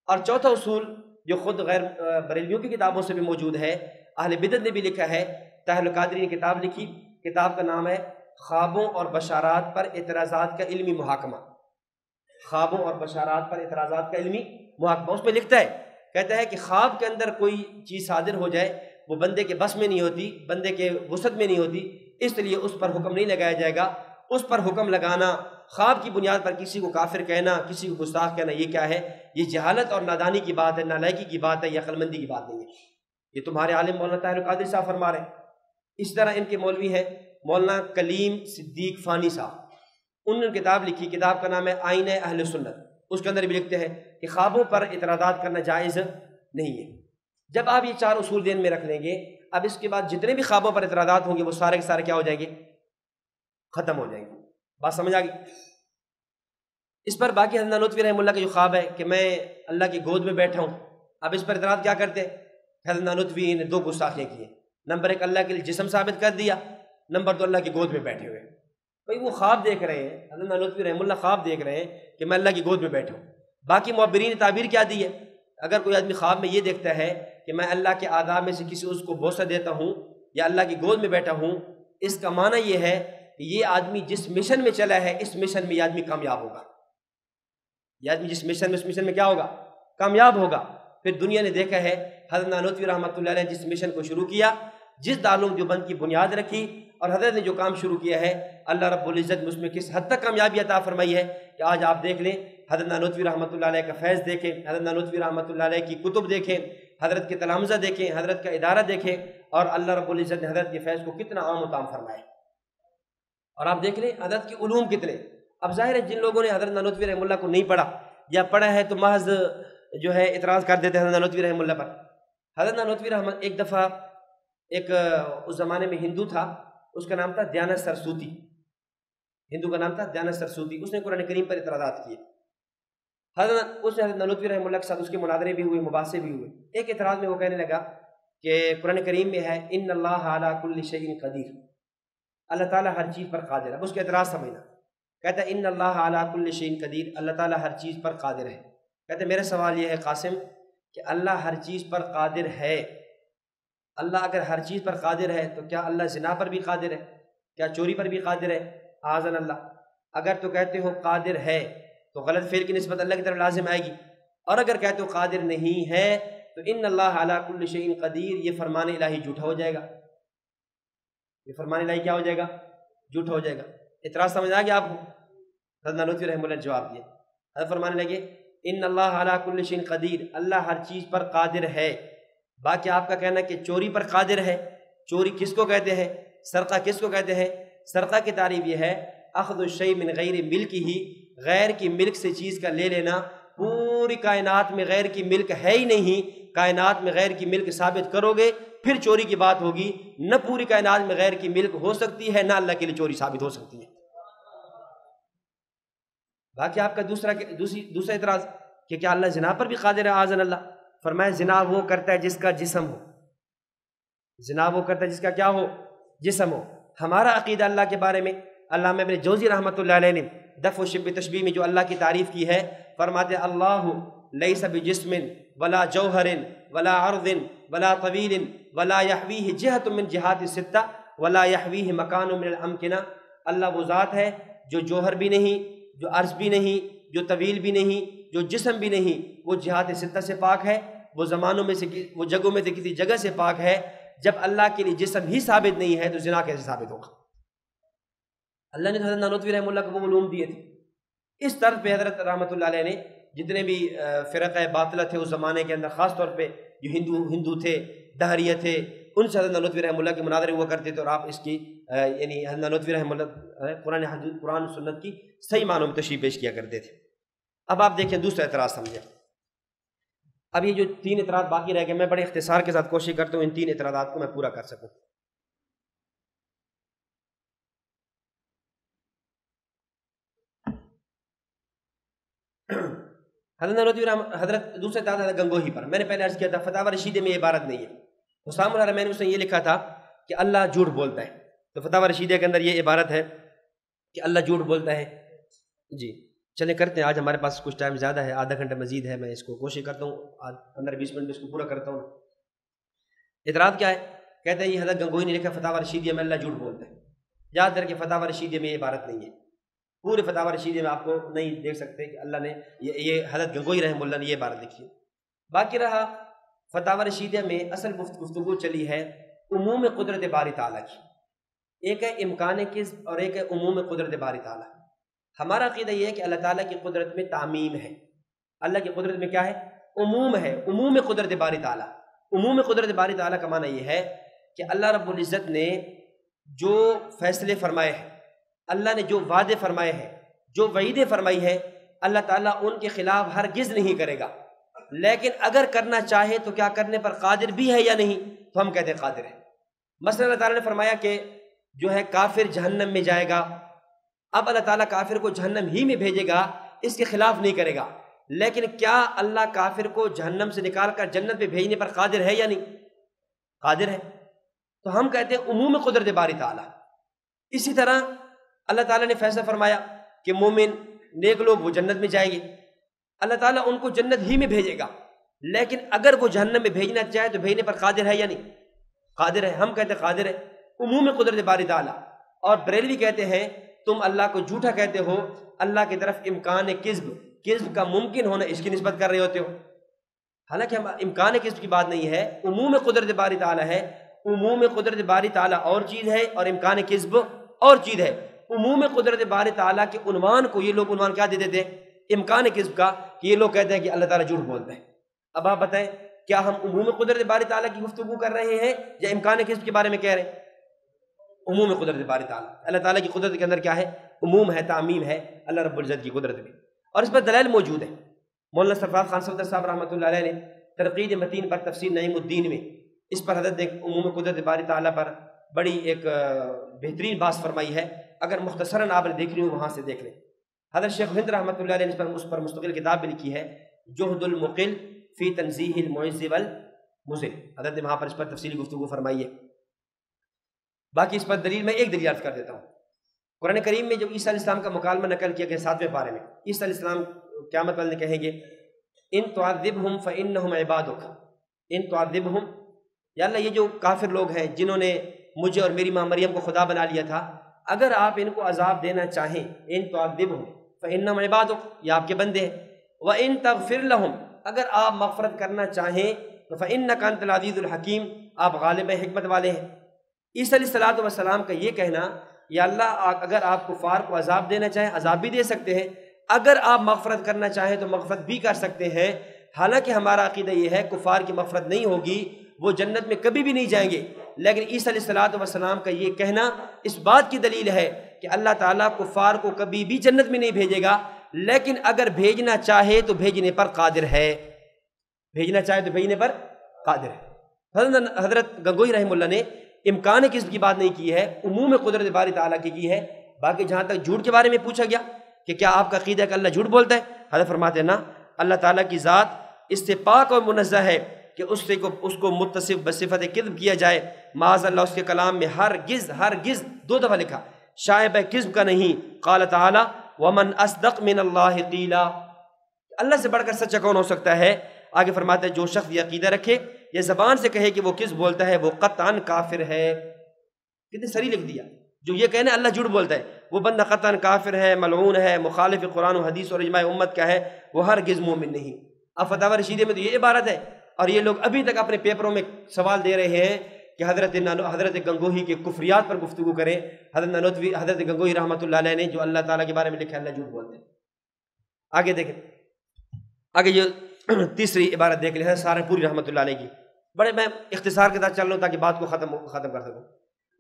اور چوتھا اصول جو خود غیر بریلویوں کی کتابوں سے بھی موجود ہے، اہل بدعت نے بھی لکھا ہے، طاہر القادری نے کتاب لکھی، کتاب کا نام ہے خوابوں اور بشارات پر اعتراضات کا علمی محاکمہ۔ خوابوں اور بشارات پر اعتراضات کا علمی محاکمہ، اس میں لکھتا ہے، کہتا ہے کہ خواب کے اندر کوئی چیز صادر ہو جائے، وہ بندے کے بس میں نہیں ہوتی، بندے کے وسعت میں نہیں ہوتی، اس لیے اس پر حکم نہیں لگایا جائے گا۔ اس پر حکم لگانا، خواب کی بنیاد پر کسی کو کافر کہنا، کسی کو گستاخ کہنا، یہ کیا ہے؟ یہ جہالت اور نادانی کی بات ہے، نالائکی کی بات ہے، یا عقل مندی کی بات نہیں ہے۔ یہ تمہارے عالم مولانا طاہر القادری صاحب فرما رہے ہیں۔ اس طرح ان کے مولوی ہیں مولانا کلیم صدیق فانی صاحب، انہوں نے کتاب لکھی، کتاب کا نام ہے آئینہ اہل سنت، اس کے اندر بھی لکھتے ہیں کہ خوابوں پر اعتراضات کرنا جائز نہیں ہے۔ جب آپ یہ 4 اصول ذہن میں رکھ لیں گے، اب اس کے بعد جتنے بھی خوابوں پر اعتراضات ہوں گے وہ سارے کے سارے کیا ہو جائیں گے؟ ختم ہو جائیں گے۔ بات سمجھ آ گئی؟ اس پر باقی حضرت نانوتوی رحمہ اللہ کا جو خواب ہے کہ میں اللہ کی گود میں بیٹھا ہوں، اب اس پر اعتراض کیا کرتے ہیں؟ حضرت نانوتوی نے 2 گستاخیاں کی ہیں۔ نمبر 1 اللہ کے لیے جسم ثابت کر دیا، نمبر 2 اللہ کی گود میں بیٹھے ہوئے۔ بھائی وہ خواب دیکھ رہے ہیں، حضرت نانوتوی رحمہ اللہ خواب دیکھ رہے ہیں کہ میں اللہ کی گود میں بیٹھا ہوں۔ باقی معبرین نے تعبیر کیا دی ہے؟ اگر کوئی آدمی خواب میں یہ دیکھتا ہے کہ میں اللہ کے اعضاء میں سے کسی عضو کو بوسہ دیتا ہوں یا اللہ کی گود میں بیٹھا ہوں، اس کا معنی یہ ہے کہ یہ آدمی جس مشن میں چلا ہے، اس مشن میں یہ آدمی کامیاب ہوگا۔ یہ آدمی جس مشن میں، اس مشن میں کیا ہوگا؟ کامیاب ہوگا۔ پھر دنیا نے دیکھا ہے حضرت نانوتوی رحمۃ اللہ علیہ نے جس مشن کو شروع کیا، جس دارالعلوم دیوبند کی بنیاد رکھی، اور حضرت نے جو کام شروع کیا ہے، اللہ رب العزت نے اس میں کس حد تک کامیابی عطا فرمائی ہے کہ آج آپ دیکھ لیں، حضرت نانوتوی رحمۃ اللہ علیہ کا فیض دیکھیں، حضرت نانوتوی رحمۃ اللہ علیہ کی کتب دیکھیں، حضرت کے تلامذہ دیکھیں، حضرت کا ادارہ دیکھیں، اور اللہ رب العزت نے حضرت کے فیض کو کتنا عام و تام فرمایا۔ اور آپ دیکھ لیں حضرت کے علوم کتنے۔ اب ظاہر ہے جن لوگوں نے حضرت نانوتوی رحمہ اللہ کو نہیں پڑھا یا پڑھا ہے تو محض جو ہے اعتراض کر دیتے ہیں حضرت نانوتوی رحمہ اللہ پر۔ حضرت نانوتوی رحمہ ایک دفعہ اس زمانے میں ہندو تھا، اس کا نام تھا دیانت سرسوتی، ہندو کا نام تھا دیانت سرسوتی، اس نے قرآن کریم پر اعتراضات کیے۔ حضرت نانوتوی رحمہ اللہ کے ساتھ اس کے مناظرے بھی ہوئے، مباحثے بھی ہوئے۔ ایک اعتراض میں وہ کہنے لگا کہ قرآن کریم میں ہے ان اللہ علی کل شیء قدیر، اللہ تعالیٰ ہر چیز پر قادر ہے۔ اب اس کے اعتراض سمجھنا، کہتا ہے ان اللہ علی کل شیء قدیر، اللہ تعالیٰ ہر چیز پر قادر ہے۔ کہتے ہیں میرا سوال یہ ہے قاسم کہ اللہ ہر چیز پر قادر ہے، اللہ اگر ہر چیز پر قادر ہے تو کیا اللہ زنا پر بھی قادر ہے؟ کیا چوری پر بھی قادر ہے؟ اعاذنا اللہ۔ اگر تو کہتے ہو قادر ہے تو غلط فعل کی نسبت اللہ کی طرف لازم آئے گی، اور اگر کہتے ہو قادر نہیں ہے تو ان اللہ علی کل شیء قدیر، یہ فرمان الہی جھوٹا ہو جائے گا۔ یہ فرمان الہی کیا ہو جائے گا؟ جھوٹا ہو جائے گا۔ اعتراض سمجھ آ گیا آپ کو؟ حضرت نانوتوی رحمہ اللہ نے جواب دیا، حضرت فرمانے لگے ان اللہ علی کل شیء قدیر، اللہ ہر چیز پر قادر ہے۔ باقی آپ کا کہنا کہ چوری پر قادر ہے، چوری کس کو کہتے ہیں؟ سرقہ کس کو کہتے ہیں؟ سرقہ کی تعریف یہ ہے اخذ الشیء من غیر ملک ہی، غیر کی ملک سے چیز کا لے لینا۔ پوری کائنات میں غیر کی ملک ہے ہی نہیں، کائنات میں غیر کی ملک ثابت کرو گے پھر چوری کی بات ہوگی۔ نہ پوری کائنات میں غیر کی ملک ہو سکتی ہے، نہ اللہ کے لیے چوری ثابت ہو سکتی ہے۔ باقی آپ کا دوسرا اعتراض کہ کیا اللہ زنا پر بھی قادر ہے؟ اعاذنا اللہ۔ فرمایا زنا وہ کرتا ہے جس کا جسم ہو، زنا وہ کرتا ہے جس کا کیا ہو؟ جسم ہو۔ ہمارا عقیدہ اللہ کے بارے میں، علامہ ابن جوزی رحمۃ اللہ علیہ نے دفع و شبہ تشبیہ میں جو اللہ کی تعریف کی ہے، فرماتے اللہ لیس بجسم ولا جوہر ولا عرض ولا طویل ولا یحویہ جہۃ من جہات الستہ ولا یحویہ مکان من الامکنہ۔ اللہ وہ ذات ہے جو جوہر بھی نہیں، جو عرض بھی نہیں، جو طویل بھی نہیں، جو جسم بھی نہیں، وہ جہات ستہ سے پاک ہے، وہ زمانوں میں سے، وہ جگہوں میں سے کسی جگہ سے پاک ہے۔ جب اللہ کے لیے جسم ہی ثابت نہیں ہے تو زنا کیسے ثابت ہوگا؟ اللہ نے حضرت نانوتوی رحمہ اللہ کو وہ علوم دیے تھے۔ اس طرز پہ حضرت رحمۃ اللہ علیہ نے جتنے بھی فرقہ باطلہ تھے اس زمانے کے اندر، خاص طور پہ جو ہندو تھے، دہریہ تھے، ان سے حضرت نانوتوی رحمہ اللہ کے مناظرے ہوا کرتے تھے، اور آپ اس کی یعنی حضرت نانوتوی رحمہ اللہ قرآن سنت کی صحیح معنوں میں تشریح پیش کیا کرتے تھے۔ اب آپ دیکھیں دوسرا اعتراض سمجھیں۔ اب یہ جو 3 اعتراض باقی رہ گئے، میں بڑے اختصار کے ساتھ کوشش کرتا ہوں ان 3 اعتراضات کو میں پورا کر سکوں۔ حضرت دوسرے اعتراض حضرت گنگوہی پر، میں نے پہلے عرض کیا تھا فتاوی رشیدہ میں یہ عبارت نہیں ہے۔ حسام الحرمین نے اس نے یہ لکھا تھا کہ اللہ جھوٹ بولتا ہے، تو فتاوی رشیدہ کے اندر یہ عبارت ہے کہ اللہ جھوٹ بولتا ہے۔ جی چلیں کرتے ہیں، آج ہمارے پاس کچھ ٹائم زیادہ ہے، آدھا گھنٹہ مزید ہے، میں اس کو کوشش کرتا ہوں 15-20 منٹ میں اس کو پورا کرتا ہوں۔ اعتراض کیا ہے؟ کہتے ہیں یہ حضرت گنگوہی نے لکھا فتاوی رشیدہ میں اللہ جھوٹ بولتا ہے۔ یاد کر کے فتاوی رشیدہ میں یہ عبارت نہیں ہے، پورے فتاوی رشیدہ میں آپ کو نہیں دیکھ سکتے کہ اللہ نے یہ حضرت گنگوہی رحمہ اللہ نے یہ عبارت لکھی ہے۔ باقی رہا فتاوی رشیدہ میں اصل گفتگو چلی ہے عموم قدرت باری تعالیٰ کی، ایک ہے امکان کذب اور ایک ہے عموم قدرت باری تعالیٰ۔ ہمارا عقیدہ یہ ہے کہ اللہ تعالیٰ کی قدرت میں تعمیم ہے، اللہ کی قدرت میں کیا ہے؟ عموم ہے، عموم قدرت باری تعالیٰ۔ عموم قدرت باری تعالیٰ کا معنی یہ ہے کہ اللہ رب العزت نے جو فیصلے فرمائے ہیں، اللہ نے جو وعدے فرمائے ہیں، جو وعیدیں فرمائی ہے، اللہ تعالیٰ ان کے خلاف ہرگز نہیں کرے گا، لیکن اگر کرنا چاہے تو کیا کرنے پر قادر بھی ہے یا نہیں؟ تو ہم کہتے ہیں قادر ہے۔ مثلا اللہ تعالیٰ نے فرمایا کہ جو ہے کافر جہنم میں جائے گا، اب اللہ تعالیٰ کافر کو جہنم ہی میں بھیجے گا، اس کے خلاف نہیں کرے گا، لیکن کیا اللہ کافر کو جہنم سے نکال کر جنت پہ بھیجنے پر قادر ہے یا نہیں؟ قادر ہے۔ تو ہم کہتے ہیں عموم قدرت باری تعالیٰ۔ اسی طرح اللہ تعالیٰ نے فیصلہ فرمایا کہ مومن نیک لوگ وہ جنت میں جائیں گے، اللہ تعالیٰ ان کو جنت ہی میں بھیجے گا، لیکن اگر وہ جہنم میں بھیجنا چاہے تو بھیجنے پر قادر ہے یا نہیں؟ قادر ہے۔ ہم کہتے ہیں قادر ہے، عموم قدرت باری تعالیٰ۔ اور بریلوی کہتے ہیں تم اللہ کو جھوٹا کہتے ہو، اللہ کی طرف امکان کذب کا ممکن ہونا اس کی نسبت کر رہے ہوتے ہو، حالانکہ ہم امکان کذب کی بات نہیں ہے، عموم قدرت باری تعالیٰ ہے۔ عموم قدرت باری تعالیٰ اور چیز ہے اور امکان کذب اور چیز ہے۔ عموم قدرت باری تعالیٰ کے عنوان کو یہ لوگ عنوان کیا دے دیتے ہیں؟ امکان کذب کا، کہ یہ لوگ کہتے ہیں کہ اللہ تعالیٰ جھوٹ بولتا ہے۔ اب آپ بتائیں کیا ہم عموم قدرت باری تعالیٰ کی گفتگو کر رہے ہیں یا امکان کذب کے بارے میں کہہ رہے ہیں؟ عموم قدرت باری تعالیٰ۔ اللہ تعالیٰ کی قدرت کے اندر کیا ہے؟ عموم ہے، تعمیم ہے اللہ رب العزت کی قدرت میں، اور اس پر دلائل موجود ہیں۔ مولانا سرفراز خان صفدر صاحب رحمۃ اللہ علیہ نے ترقید متین پر تفسیر نعیم الدین میں اس پر حضرت نے عموم قدرت باری تعالیٰ پر بڑی ایک بہترین بات فرمائی ہے، اگر مختصراً آپ نے دیکھنی ہو وہاں سے دیکھ لیں۔ حضرت شیخ ہند رحمۃ اللہ علیہ نے اس پر مستقل کتاب بھی لکھی ہے، جہد المقل فی تنزیہ المعز والمذل، حضرت نے وہاں پر اس پر تفصیلی گفتگو فرمائی ہے۔ باقی اس پر دلیل میں ایک دلیل عرض کر دیتا ہوں۔ قرآن کریم میں جب عیسیٰ علیہ السلام کا مکالمہ نقل کیا گیا 7ویں پارے میں، عیسیٰ علیہ السلام قیامت والے کہیں گے ان تعذبہم فانہم عبادک، ان تعذبہم، یا اللہ یہ جو کافر لوگ ہیں جنہوں نے مجھے اور میری ماں مریم کو خدا بنا لیا تھا، اگر آپ ان کو عذاب دینا چاہیں، ان تعذبہم فانہم عبادک، یہ آپ کے بندے ہیں، وان تغفر لہم، اگر آپ مغفرت کرنا چاہیں تو فانک انت العزیز الحکیم، آپ غالب حکمت والے ہیں۔ عیسیٰ علیہ السلام کا یہ کہنا، یا اللہ اگر آپ کفار کو عذاب دینا چاہیں عذاب بھی دے سکتے ہیں، اگر آپ مغفرت کرنا چاہیں تو مغفرت بھی کر سکتے ہیں، حالانکہ ہمارا عقیدہ یہ ہے کفار کی مغفرت نہیں ہوگی، وہ جنت میں کبھی بھی نہیں جائیں گے، لیکن عیسیٰ علیہ السلام کا یہ کہنا اس بات کی دلیل ہے کہ اللہ تعالیٰ کفار کو کبھی بھی جنت میں نہیں بھیجے گا، لیکن اگر بھیجنا چاہے تو بھیجنے پر قادر ہے، بھیجنا چاہے تو بھیجنے پر قادر ہے۔ حضرت گنگوہی رحمہ اللہ نے امکان کذب کی بات نہیں کی ہے، عموم قدرت باری تعالیٰ کی ہے۔ باقی جہاں تک جھوٹ کے بارے میں پوچھا گیا کہ کیا آپ کا عقیدہ ہے کہ اللہ جھوٹ بولتا ہے، حضرت فرماتے ہیں نا، اللہ تعالیٰ کی ذات اس سے پاک اور منزہ ہے کہ اس کو متصف بصفت کذب کیا جائے۔ معاذ اللہ، اس کے کلام میں ہرگز 2 دفعہ لکھا شائب کذب کا نہیں۔ قال تعالیٰ ومن اصدق من اللہ قیلا، اللہ سے بڑھ کر سچا کون ہو سکتا ہے؟ آگے فرماتا ہے جو شخص یہ عقیدہ رکھے یا زبان سے کہے کہ وہ کذب بولتا ہے وہ قطعاً کافر ہے۔ کتنے سری لکھ دیا، جو یہ کہنے اللہ جھوٹ بولتا ہے وہ بندہ قطعاً کافر ہے، ملعون ہے، مخالف قرآن و حدیث اور اجماع امت کا ہے، وہ ہرگز مومن نہیں۔ اب فتاوی رشیدہ میں تو یہ عبارت ہے، اور یہ لوگ ابھی تک اپنے پیپروں میں سوال دے رہے ہیں کہ حضرت گنگوہی کے کفریات پر گفتگو کریں۔ حضرت گنگوہی رحمۃ اللہ علیہ نے جو اللہ تعالیٰ کے بارے میں لکھا ہے اللہ جھوٹ بولتے ہیں۔ آگے دیکھیں، آگے یہ تیسری عبارت دیکھ لیں سہارنپوری رحمۃ اللہ علیہ کی، بڑے میں اختصار کے ساتھ چل رہا ہوں تاکہ بات کو ختم کر سکوں۔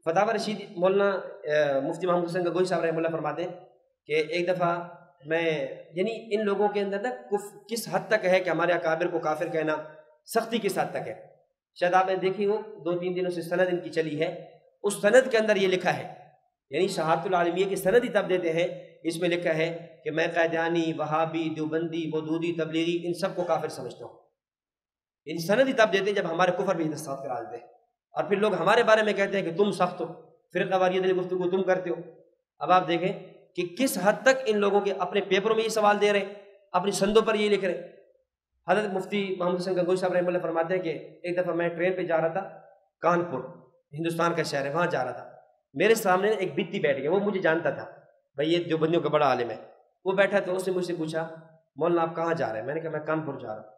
فتاوی رشید مولانا مفتی محمد حسین گنگوہی صاحب رحمۃ اللہ فرماتے ہیں کہ ایک دفعہ میں یعنی ان لوگوں کے اندر نا کس حد تک ہے کہ ہمارے اکابر کو کافر کہنا سختی کس حد تک ہے۔ شاید آپ نے دیکھی ہو 2-3 دنوں سے سند ان کی چلی ہے، اس سند کے اندر یہ لکھا ہے، یعنی شہادت العالمیہ کی سند ہی تب دیتے ہیں، اس میں لکھا ہے کہ میں قادیانی، وہابی، دیوبندی، مودودی، تبلیغی ان سب کو کافر سمجھتا ہوں۔ ان سند ہی تب دیتے ہیں جب ہمارے کفر بھی دستخط کرا دیتے ہیں، اور پھر لوگ ہمارے بارے میں کہتے ہیں کہ تم سخت ہو، فرقہ واریت والی گفتگو تم کرتے ہو۔ اب آپ دیکھیں کہ کس حد تک ان لوگوں کے اپنے پیپروں میں یہ سوال دے رہے ہیں، اپنی سندوں پر یہ لکھ رہے ہیں۔ حضرت مفتی محمد حسین گنگوہی صاحب رحمۃ اللہ فرماتے ہیں کہ ایک دفعہ میں ٹرین پہ جا رہا تھا، کانپور ہندوستان کا شہر ہے، وہاں جا رہا تھا، میرے سامنے ایک بتی بیٹھ گیا، وہ مجھے جانتا تھا بھائی یہ دیوبندیوں کا بڑا عالم ہے۔ وہ بیٹھا تو اس نے مجھ سے پوچھا مولانا آپ کہاں جا رہے ہیں؟ میں نے کہا میں کانپور جا رہا ہوں۔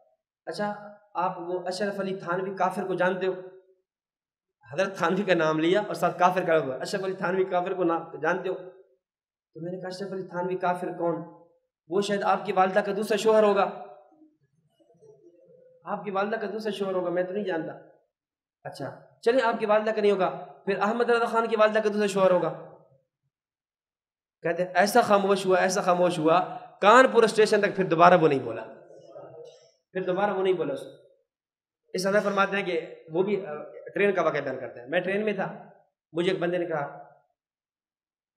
اچھا آپ وہ اشرف علی تھانوی کافر کو جانتے ہو؟ حضرت تھانوی کا نام لیا اور ساتھ کافر کا ہوا، اشرف علی تھانوی کافر کو جانتے ہو؟ تو میں نے کہا اشرف علی تھانوی کافر کون؟ وہ شاید آپ کی والدہ کا دوسرا شوہر ہوگا، آپ کی والدہ کا دوسرا شوہر ہوگا، میں تو نہیں جانتا۔ اچھا چلیں آپ کی والدہ کا نہیں ہوگا، پھر احمد رضا خان کی والدہ کا دوسرا شوہر ہوگا۔ کہتے ہیں ایسا خاموش ہوا کانپور اسٹیشن تک، پھر دوبارہ وہ نہیں بولا، اس طرح فرماتے ہیں کہ وہ بھی ٹرین کا واقعہ بیان کرتے ہیں۔ میں ٹرین میں تھا، مجھے ایک بندے نے کہا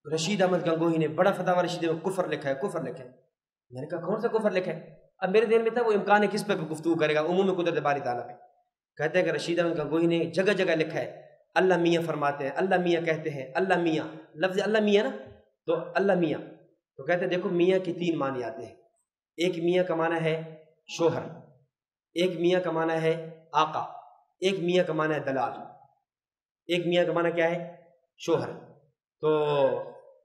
رشید احمد گنگوہی نے بڑا فتاوی رشید میں کفر لکھا ہے۔ میں نے کہا کون سا کفر لکھا ہے؟ اب میرے ذہن میں تھا وہ امکان ہے کس پہ گفتگو کرے گا، عموم قدرت باری تعالیٰ پہ۔ کہتے ہیں کہ رشید احمد گنگوہی نے جگہ جگہ لکھا ہے اللہ میاں فرماتے ہیں، اللہ میاں کہتے ہیں، اللہ میاں، لفظ اللہ میاں نا، تو اللہ میاں، تو کہتے ہیں دیکھو میاں کے 3 معنی آتے ہیں۔ ایک میاں کا معنی ہے شوہر، ایک میاں کا معنی ہے آقا، ایک میاں کا معنی ہے دلال۔ ایک میاں کا معنی کیا ہے؟ شوہر، تو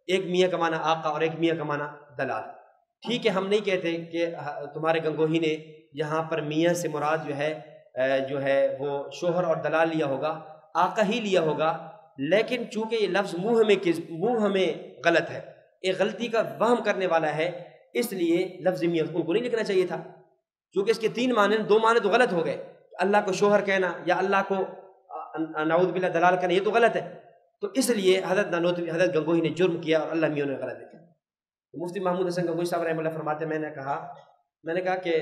ایک میاں کا معنی آقا اور ایک میاں کا معنی دلال۔ ٹھیک ہے، ہم نہیں کہتے کہ تمہارے گنگوہی نے یہاں پر میاں سے مراد جو ہے وہ شوہر اور دلال لیا ہوگا، آقا ہی لیا ہوگا، لیکن چونکہ یہ لفظ منہ میں غلط ہے، ایک غلطی کا وہم کرنے والا ہے، اس لیے لفظ میاں ان کو نہیں لکھنا چاہیے تھا، کیونکہ اس کے 3 معنی، 2 معنی تو غلط ہو گئے۔ اللہ کو شوہر کہنا یا اللہ کو نعوذ باللہ دلال کہنا یہ تو غلط ہے، تو اس لیے حضرت گنگوہی نے جرم کیا اور اللہ میاں نے غلط لکھا۔ مفتی محمود حسین گنگوہی صاحب رحمۃ اللہ فرماتے ہیں میں نے کہا کہ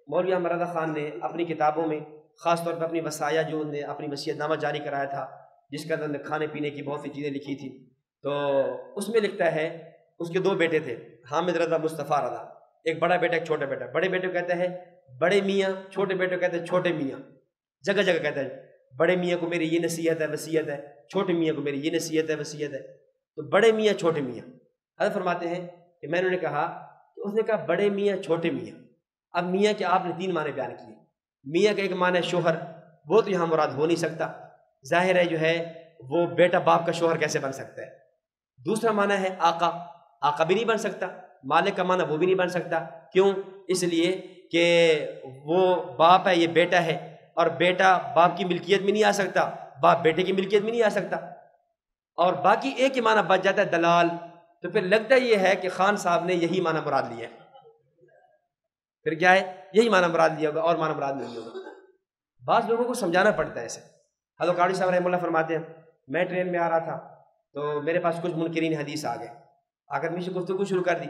مولوی احمد رضا خان نے اپنی کتابوں میں خاص طور پر اپنی وصایا جو انہوں نے اپنی وصیت نامہ جاری کرایا تھا، جس کے اندر کھانے پینے کی بہت سی چیزیں لکھی تھی، تو اس میں لکھتا ہے اس کے 2 بیٹے تھے، حامد رضا، مصطفیٰ رضا، ایک بڑا بیٹا ایک چھوٹا بیٹا۔ بڑے بیٹے کو کہتے ہیں بڑے میاں، چھوٹے بیٹے کو کہتے ہیں چھوٹے میاں، جگہ جگہ کہتا ہے بڑے میاں کو میری یہ نصیحت ہے وصیت ہے، چھوٹے میاں کو میری یہ نصیحت ہے وصیت ہے، تو بڑے میاں چھوٹے میاں۔ حضرت فرماتے ہیں کہ میں نے کہا کہ اس نے کہا بڑے میاں چھوٹے میاں، اب میاں کے آپ نے 3 معنی بیان کیے۔ میاں کا ایک معنی ہے شوہر، وہ تو یہاں مراد ہو نہیں سکتا، ظاہر ہے جو ہے وہ بیٹا باپ کا شوہر کیسے بن سکتا ہے۔ دوسرا معنی ہے آقا، آقا بھی نہیں بن سکتا، مالک کا معنی وہ بھی نہیں بن سکتا، کیوں؟ اس لیے کہ وہ باپ ہے، یہ بیٹا ہے، اور بیٹا باپ کی ملکیت میں نہیں آ سکتا، باپ بیٹے کی ملکیت میں نہیں آ سکتا، اور باقی ایک ہی معنی بچ جاتا ہے دلال، تو پھر لگتا یہ ہے کہ خان صاحب نے یہی معنی مراد لیا ہے، پھر کیا ہے یہی معنی مراد لیا ہوگا اور معنی مراد نہیں ہوگا۔ بعض لوگوں کو سمجھانا پڑتا ہے ایسے۔ حضرت قاضی صاحب رحمۃ اللہ فرماتے ہیں میں ٹرین میں آ رہا تھا تو میرے پاس کچھ منکرین حدیث آ گئے، آ کر مجھ سے گفتگو شروع کر دی،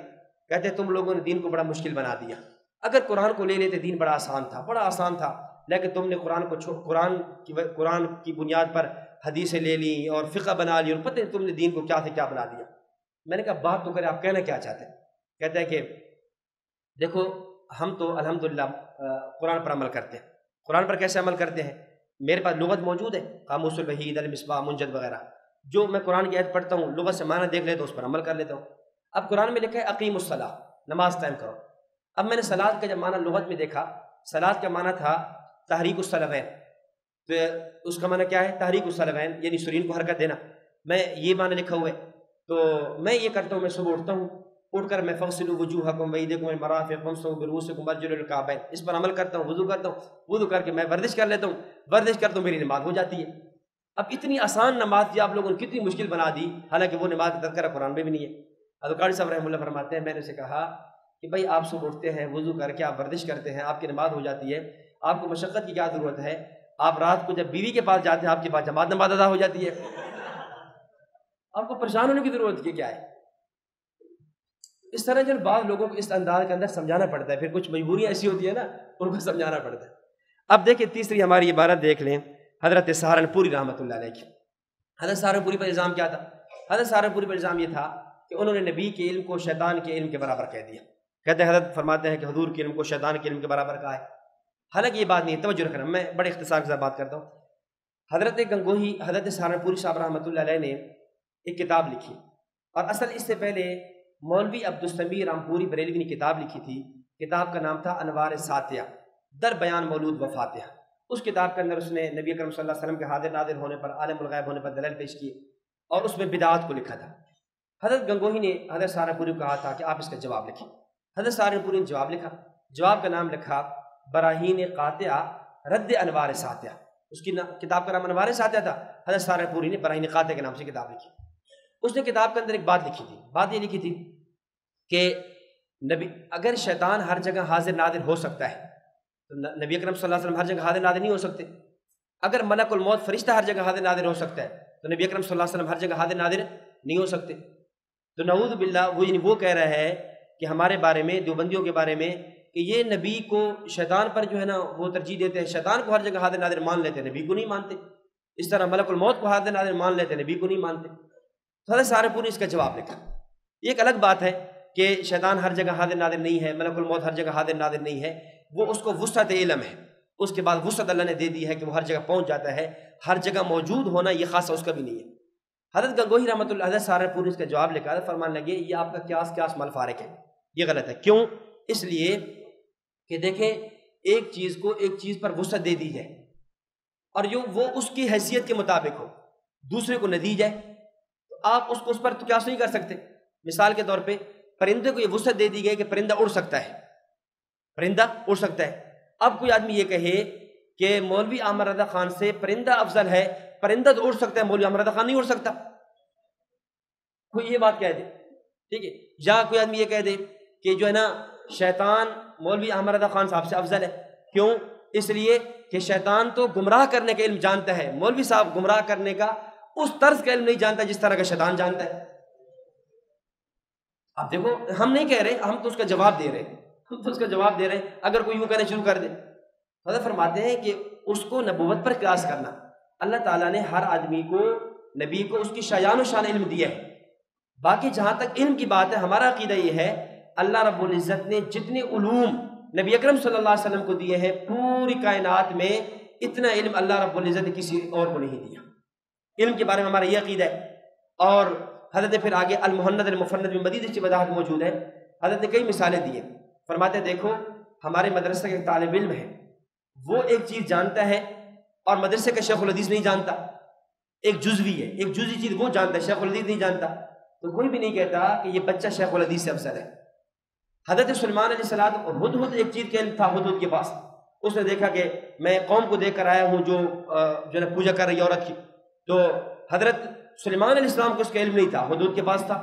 کہتے ہیں تم لوگوں نے دین کو بڑا مشکل بنا دیا، اگر قرآن کو لے لیتے دین بڑا آسان تھا، لیکن تم نے قرآن کی بنیاد پر حدیثیں لے لیں اور فقہ بنا لی، اور پتہ نہیں تم نے دین کو کیا سے کیا بنا دیا۔ میں نے کہا بات تو کرے، آپ کہنا کیا چاہتے ہیں؟ کہتے ہیں کہ دیکھو ہم تو الحمدللہ قرآن پر عمل کرتے ہیں. قرآن پر کیسے عمل کرتے ہیں؟ میرے پاس لغت موجود ہے، قاموس الوحید، المصباح، منجد وغیرہ. جو میں قرآن کی آیت پڑھتا ہوں لغت سے معنی دیکھ لیتا ہوں، اس پر عمل کر لیتا ہوں. اب قرآن میں لکھا ہے اقیم الصلاۃ، نماز قائم کرو. اب میں نے صلاۃ کا جب معنی لغت میں دیکھا، صلاۃ کا معنی تھا تحریک الصلوین. تو اس کا معنی کیا ہے؟ تحریک الصلوین یعنی سرین کو حرکت دینا. میں یہ معنی لکھا ہوا ہے. تو میں یہ کرتا ہوں، میں صبح اٹھتا ہوں، اٹھ کر میں فغسلوا وجوہکم وایدیکم الى المرافق وامسحوا برؤوسکم وارجلکم الى الکعبین، اس پر عمل کرتا ہوں، وضو کرتا ہوں. وضو کر کے میں ورزش کر لیتا ہوں، ورزش کرتا ہوں، میری نماز ہو جاتی ہے. اب اتنی آسان نماز تھی، آپ لوگوں نے کتنی مشکل بنا دی، حالانکہ وہ نماز کا تذکرہ قرآن میں بھی نہیں ہے. حضرت قاری صاحب رحمہ اللہ فرماتے ہیں، میں نے اسے کہا کہ بھائی آپ صبح اٹھتے ہیں، وضو کر کے آپ ورزش کرتے ہیں، آپ کی نماز ہو جاتی ہے، آپ کو مشقت کی کیا ضرورت ہے؟ آپ رات کو جب بیوی کے پاس جاتے ہیں، آپ کے پاس جماعت نماز ادا ہو جاتی ہے، آپ کو پریشان ہونے کی ضرورت کیا ہے؟ اس طرح جو بعض لوگوں کو اس انداز کے اندر سمجھانا پڑتا ہے، پھر کچھ مجبوریاں ایسی ہوتی ہیں نا، ان کو سمجھانا پڑتا ہے. اب دیکھیں تیسری ہماری عبارت دیکھ لیں حضرت سہارنپوری رحمۃ اللہ علیہ کی. حضرت سہارنپوری پر الزام کیا تھا؟ حضرت سہارنپوری پر الزام یہ تھا کہ انہوں نے نبی کے علم کو شیطان کے علم کے برابر کہہ دیا. کہتے ہیں حضرت فرماتے ہیں کہ حضور کے علم کو شیطان کے علم کے برابر کہا ہے. حالانکہ یہ بات نہیں ہے، توجہ رکھنا، میں بڑے اختصار کے ساتھ بات کرتا ہوں. حضرت گنگوہی، حضرت سہارنپوری صاحب رحمۃ اللہ علیہ نے ایک کتاب لکھی، اور اصل اس سے پہلے مولوی عبدالسمیع رامپوری بریلوی نے کتاب لکھی تھی. کتاب کا نام تھا انوار ساتیہ در بیان مولود و فاتحہ. اس کتاب کے اندر اس نے نبی اکرم صلی اللہ علیہ وسلم کے حاضر ناظر ہونے پر، عالم الغیب ہونے پر دلائل پیش کیے، اور اس میں بدعات کو لکھا تھا. حضرت گنگوہی نے حضرت سہارنپوری کو کہا تھا کہ آپ اس کا جواب لکھیں. حضرت سہارنپوری نے جواب لکھا. جواب کا نام لکھا براہین قاطعہ رد انوار ساتیہ. اس کی کتاب کا نام انوار ساتیہ تھا. حضرت سہارنپوری نے براہین قاطعہ کے نام سے کتاب لکھی. اس نے کتاب کے اندر ایک بات لکھی تھی. بات یہ لکھی تھی کہ نبی اگر شیطان ہر جگہ حاضر ناظر ہو سکتا ہے تو نبی اکرم صلی اللہ علیہ وسلم ہر جگہ حاضر ناظر نہیں ہو سکتے. اگر ملک الموت فرشتہ ہر جگہ حاضر ناظر ہو سکتا ہے تو نبی اکرم صلی اللہ علیہ وسلم ہر جگہ حاضر ناظر نہیں ہو سکتے. تو نعوذ باللہ وہ کہہ رہا ہے کہ ہمارے بارے میں، دیوبندیوں کے بارے میں، کہ یہ نبی کو شیطان پر جو ہے نا وہ ترجیح دیتے ہیں، شیطان کو ہر جگہ حاضر ناظر مان لیتے ہیں، نبی کو نہیں مانتے. اس طرح ملک الموت کو حاضر ناظر مان لیتے ہیں، نبی کو نہیں مانتے. حضرت سہارنپوری نے اس کا جواب لکھا. یہ ایک الگ بات ہے کہ شیطان ہر جگہ حاضر ناظر نہیں ہے، ملک الموت ہر جگہ حاضر ناظر نہیں ہے، وہ اس کو وسعت علم ہے. اس کے بعد وسعت اللہ نے دے دی ہے کہ وہ ہر جگہ پہنچ جاتا ہے. ہر جگہ موجود ہونا یہ خاصہ اس کا بھی نہیں ہے. حضرت گنگوہی رحمۃ اللہ، حضرت سہارنپوری نے اس کا جواب لکھا. حضرت فرمان لگے یہ آپ کا قیاس مال فارق ہے، یہ غلط ہے. کیوں؟ اس لیے کہ دیکھیں ایک چیز کو ایک چیز پر وسعت دے دی جائے اور وہ اس کی حیثیت کے مطابق ہو، دوسرے کو نہ دی جائے، تو آپ اس کو اس پر تو قیاس نہیں کر سکتے. مثال کے طور پہ پرندے کو یہ وسعت دے دی گئی کہ پرندہ اڑ سکتا ہے، پرندہ اڑ سکتا ہے. اب کوئی آدمی یہ کہے کہ مولوی احمد رضا خان سے پرندہ افضل ہے، پرندہ تو اڑ سکتا ہے، مولوی احمد رضا خان نہیں اڑ سکتا، کوئی یہ بات کہہ دے، ٹھیک ہے. یا کوئی آدمی یہ کہہ دے کہ جو ہے نا شیطان مولوی احمد رضا خان صاحب سے افضل ہے. کیوں؟ اس لیے کہ شیطان تو گمراہ کرنے کا علم جانتا ہے، مولوی صاحب گمراہ کرنے کا اس طرز کا علم نہیں جانتا جس طرح کا شیطان جانتا ہے. اب دیکھو ہم نہیں کہہ رہے، ہم تو اس کا جواب دے رہے ہیں. اگر کوئی یوں کہنا شروع کر دے، حضرت فرماتے ہیں کہ اس کو نبوت پر قیاس کرنا، اللہ تعالیٰ نے ہر آدمی کو، نبی کو اس کی شایان و شان علم دیا ہے. باقی جہاں تک علم کی بات ہے، ہمارا عقیدہ یہ ہے اللہ رب العزت نے جتنے علوم نبی اکرم صلی اللہ علیہ وسلم کو دیے ہیں، پوری کائنات میں اتنا علم اللہ رب العزت نے کسی اور کو نہیں دیا. علم کے بارے میں ہمارا یہ عقیدہ ہے. اور حضرت پھر آگے المحند المفند میں مزید اس کی وضاحت موجود ہے. حضرت نے کئی مثالیں دی ہیں. فرماتے ہیں دیکھو ہمارے مدرسے کا ایک طالب علم ہے، وہ ایک چیز جانتا ہے اور مدرسے کا شیخ الحدیث نہیں جانتا. ایک جزوی ہے، ایک جزوی چیز وہ جانتا ہے، شیخ الحدیث نہیں جانتا. تو کوئی بھی نہیں کہتا کہ یہ بچہ شیخ الحدیث سے افضل ہے. حضرت سلیمان علیہ السلام ہدہد ایک چیز کا علم تھا ہدہد کے پاس. اس نے دیکھا کہ میں قوم کو دیکھ کر آیا ہوں جو ہے پوجا کر رہی عورت کی. تو حضرت سلیمان علیہ السلام کو اس کا علم نہیں تھا، ہدہد کے پاس تھا.